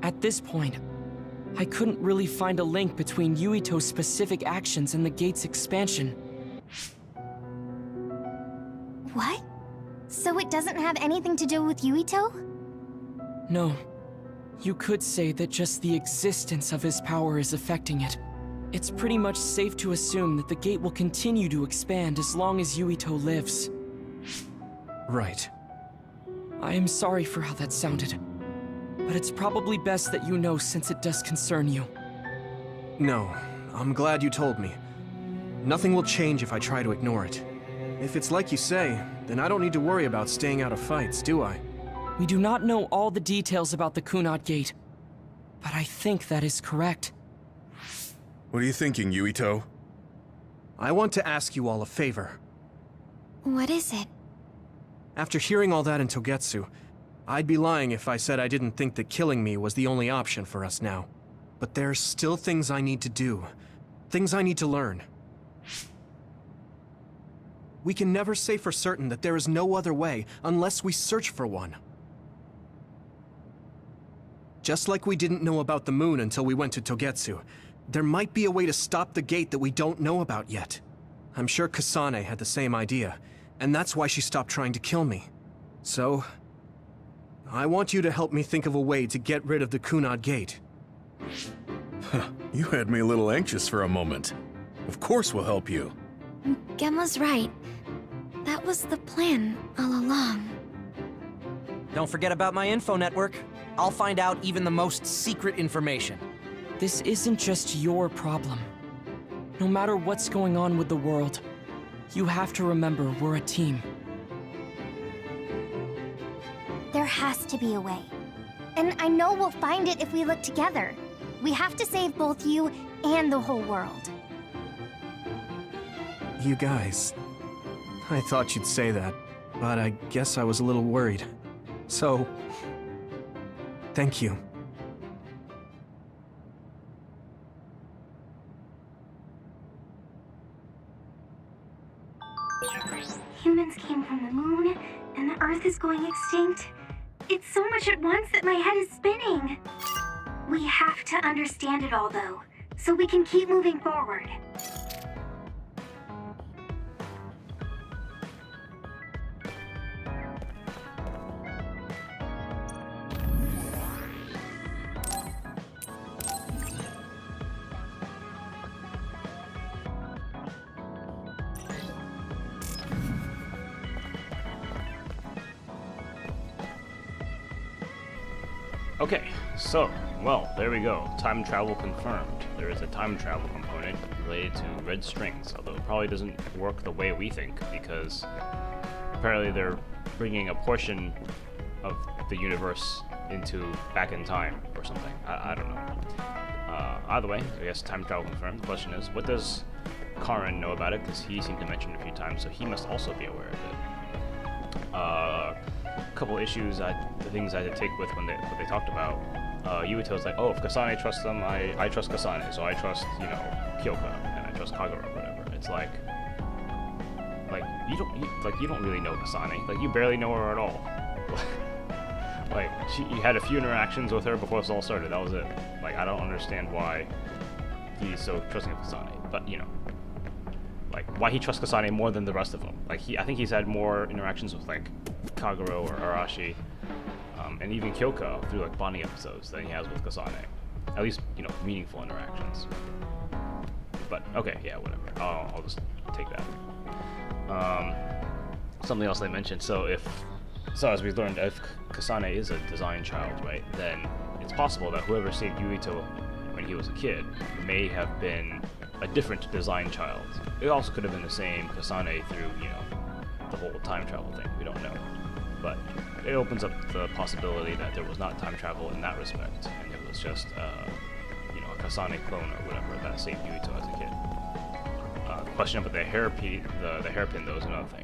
At this point, I couldn't really find a link between Yuito's specific actions and the gate's expansion. What? So it doesn't have anything to do with Yuito? No. You could say that just the existence of his power is affecting it. It's pretty much safe to assume that the gate will continue to expand as long as Yuito lives. Right. I am sorry for how that sounded, but it's probably best that you know since it does concern you. No, I'm glad you told me. Nothing will change if I try to ignore it. If it's like you say, then I don't need to worry about staying out of fights, do I? We do not know all the details about the Kunad Gate, but I think that is correct. What are you thinking, Yuito? I want to ask you all a favor. What is it? After hearing all that in Togetsu, I'd be lying if I said I didn't think that killing me was the only option for us now. But there's still things I need to do. Things I need to learn. We can never say for certain that there is no other way unless we search for one. Just like we didn't know about the moon until we went to Togetsu, there might be a way to stop the gate that we don't know about yet. I'm sure Kasane had the same idea, and that's why she stopped trying to kill me. So, I want you to help me think of a way to get rid of the Kunad Gate. You had me a little anxious for a moment. Of course we'll help you. Gemma's right. That was the plan all along. Don't forget about my info network. I'll find out even the most secret information. This isn't just your problem. No matter what's going on with the world, you have to remember we're a team. There has to be a way. And I know we'll find it if we look together. We have to save both you and the whole world. You guys... I thought you'd say that, but I guess I was a little worried. So... thank you. Humans came from the moon, and the Earth is going extinct. It's so much at once that my head is spinning. We have to understand it all, though, so we can keep moving forward. Okay, so, well, there we go. Time travel confirmed. There is a time travel component related to red strings, although it probably doesn't work the way we think, because apparently they're bringing a portion of the universe back in time or something. I don't know. Either way, I guess time travel confirmed. The question is, what does Karin know about it? Because he seemed to mention it a few times, so he must also be aware of it. A couple issues, the things I had to take with what they talked about. Yuito's like, oh, if Kasane trusts them, I trust Kasane, so I trust, Kyoka, and I trust Kagura, or whatever. It's like you don't really know Kasane. Like, you barely know her at all. Like, you had a few interactions with her before this all started. That was it. Like, I don't understand why he's so trusting of Kasane. But, like, why he trusts Kasane more than the rest of them. Like, I think he's had more interactions with, like, Kagura or Arashi, and even Kyoka through, like, bonding episodes than he has with Kasane. At least, meaningful interactions. But, okay, yeah, whatever. I'll just take that. Something else they mentioned. So as we learned, if Kasane is a design child, right, then it's possible that whoever saved Yuito when he was a kid may have been a different design child. It also could have been the same Kasane through, the whole time travel thing. We don't know. But it opens up the possibility that there was not time travel in that respect, and it was just, a Kasane clone or whatever that saved Yuito as a kid. The question about the hairpin, though, is another thing.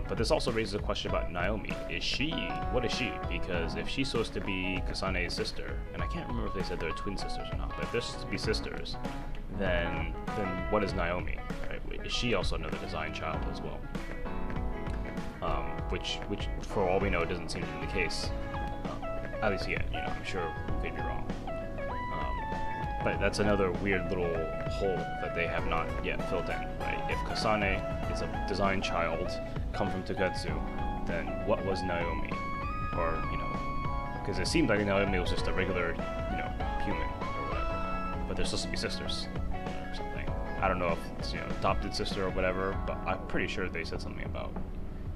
But this also raises a question about Naomi. What is she? Because if she's supposed to be Kasane's sister, and I can't remember if they said they're twin sisters or not, but if they're supposed to be sisters, then what is Naomi? Right? Is she also another design child as well? Which for all we know, doesn't seem to be the case. At least yet, I'm sure we could be wrong. But that's another weird little hole that they have not yet filled in, right? If Kasane is a design child, come from Togetsu, then what was Naomi? Or, because it seemed like Naomi was just a regular, human or whatever. But they're supposed to be sisters or something. I don't know if it's, adopted sister or whatever, but I'm pretty sure they said something about...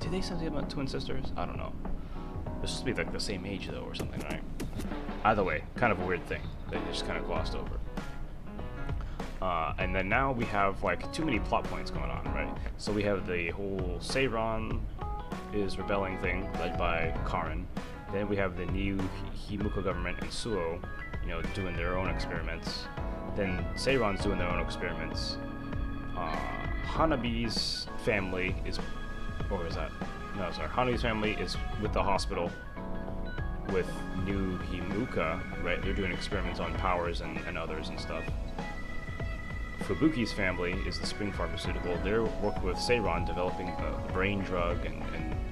Did they say something about twin sisters? I don't know. They're supposed to be like the same age though or something, right? Either way, kind of a weird thing that they just kind of glossed over. And then now we have like too many plot points going on, right? So we have the whole Seiron is rebelling thing led by Karin. Then we have the new Himuka government and Suo, doing their own experiments. Then Seiron's doing their own experiments. Hanabi's family is, or is that? No, sorry. Hanabi's family is with the hospital with new Himuka, right? They're doing experiments on powers and others and stuff. Fubuki's family is the Spring Pharmaceutical. They're working with Seiron developing the brain drug and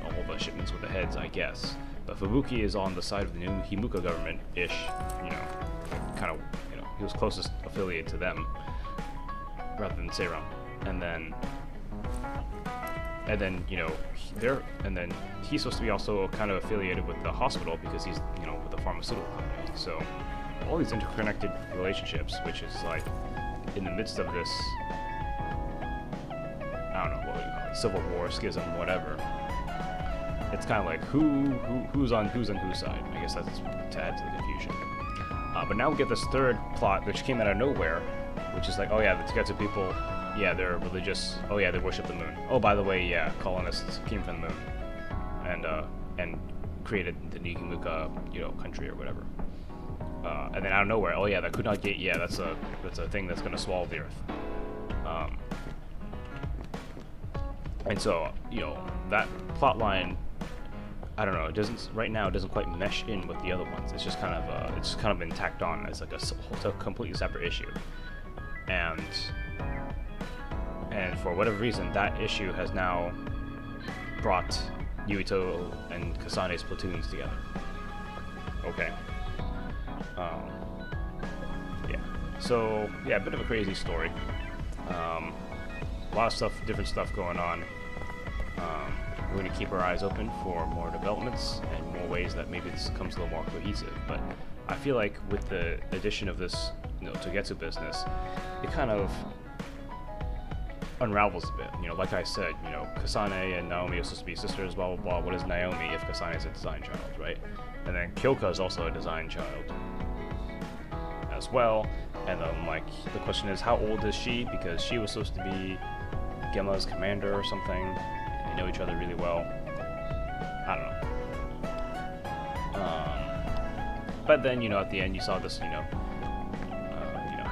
all the shipments with the heads, I guess. But Fubuki is on the side of the new Himuka government-ish, kind of, he was closest affiliate to them rather than Seiron. And then he's supposed to be also kind of affiliated with the hospital because he's, with the pharmaceutical company. So all these interconnected relationships, which is like in the midst of this, I don't know, what would you call it, civil war, schism, whatever. It's kind of like who's on whose side. I guess that's to add to the confusion. But now we get this third plot, which came out of nowhere, which is like, oh yeah, the Togetsu people, yeah, they're religious. Oh yeah, they worship the moon. Oh, by the way, yeah, colonists came from the moon, and created the Nihimuka, country or whatever. And then out of nowhere, oh yeah, the Kunad Gate, yeah, that's a thing that's gonna swallow the earth. And so, that plot line, I don't know, it doesn't quite mesh in with the other ones. It's just kind of been tacked on as like a completely separate issue. And for whatever reason, that issue has now brought Yuito and Kasane's platoons together. Okay. Yeah. So, yeah, a bit of a crazy story. A lot of stuff, different stuff going on. We're going to keep our eyes open for more developments and more ways that maybe this becomes a little more cohesive. But I feel like with the addition of this, Togetsu business, it kind of unravels a bit. Like I said, Kasane and Naomi are supposed to be sisters, blah, blah, blah. What is Naomi if Kasane is a design child, right? And then Kyoka is also a design child as well. And then, the question is, how old is she? Because she was supposed to be Gemma's commander or something. And they know each other really well. I don't know. But then, at the end, you saw this,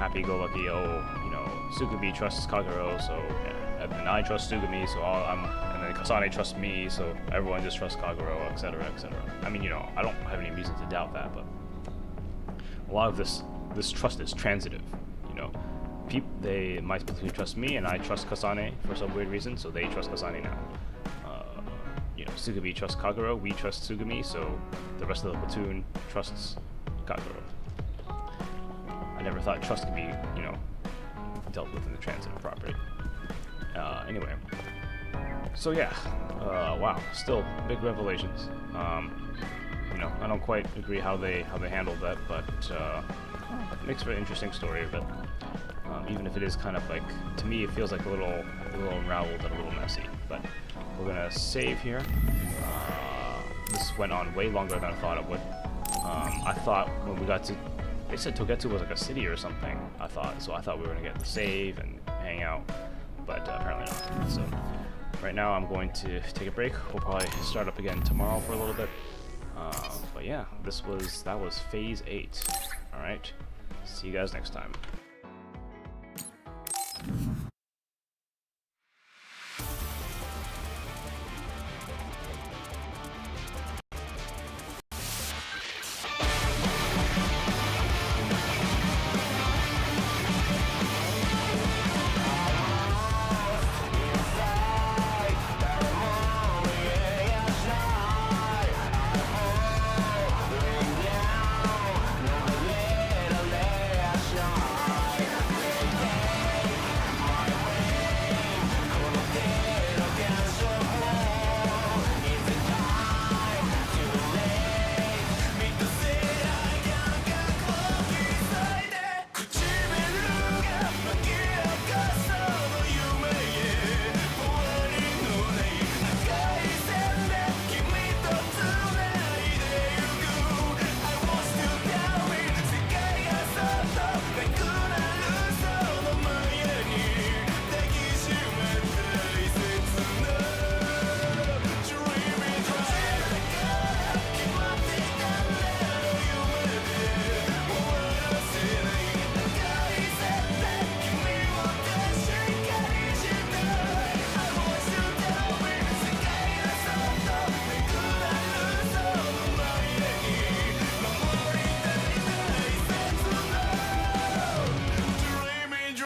happy-go-lucky, oh, you know, Tsugumi trusts Kagero, so, yeah, and then I trust Tsugumi, so and then Kasane trusts me, so everyone just trusts Kagero, etc., etc. I mean, you know, I don't have any reason to doubt that, but a lot of this trust is transitive, you know. My platoon trust me, and I trust Kasane for some weird reason, so they trust Kasane now. You know, Tsugumi trusts Kagero, we trust Tsugumi, so the rest of the platoon trusts Kagero. I never thought trust could be, you know, dealt with in the transitive property. Anyway. So yeah, wow, still big revelations. You know, I don't quite agree how they handled that, but it makes for an interesting story of it. Even if it is kind of like, to me, it feels like a little unraveled and a little messy. But we're gonna save here. This went on way longer than I thought it would. I thought when we got to, they said Togetsu was like a city or something. I thought we were gonna get the save and hang out, but apparently not. So right now I'm going to take a break. We'll probably start up again tomorrow for a little bit. But yeah, that was phase 8. All right, see you guys next time.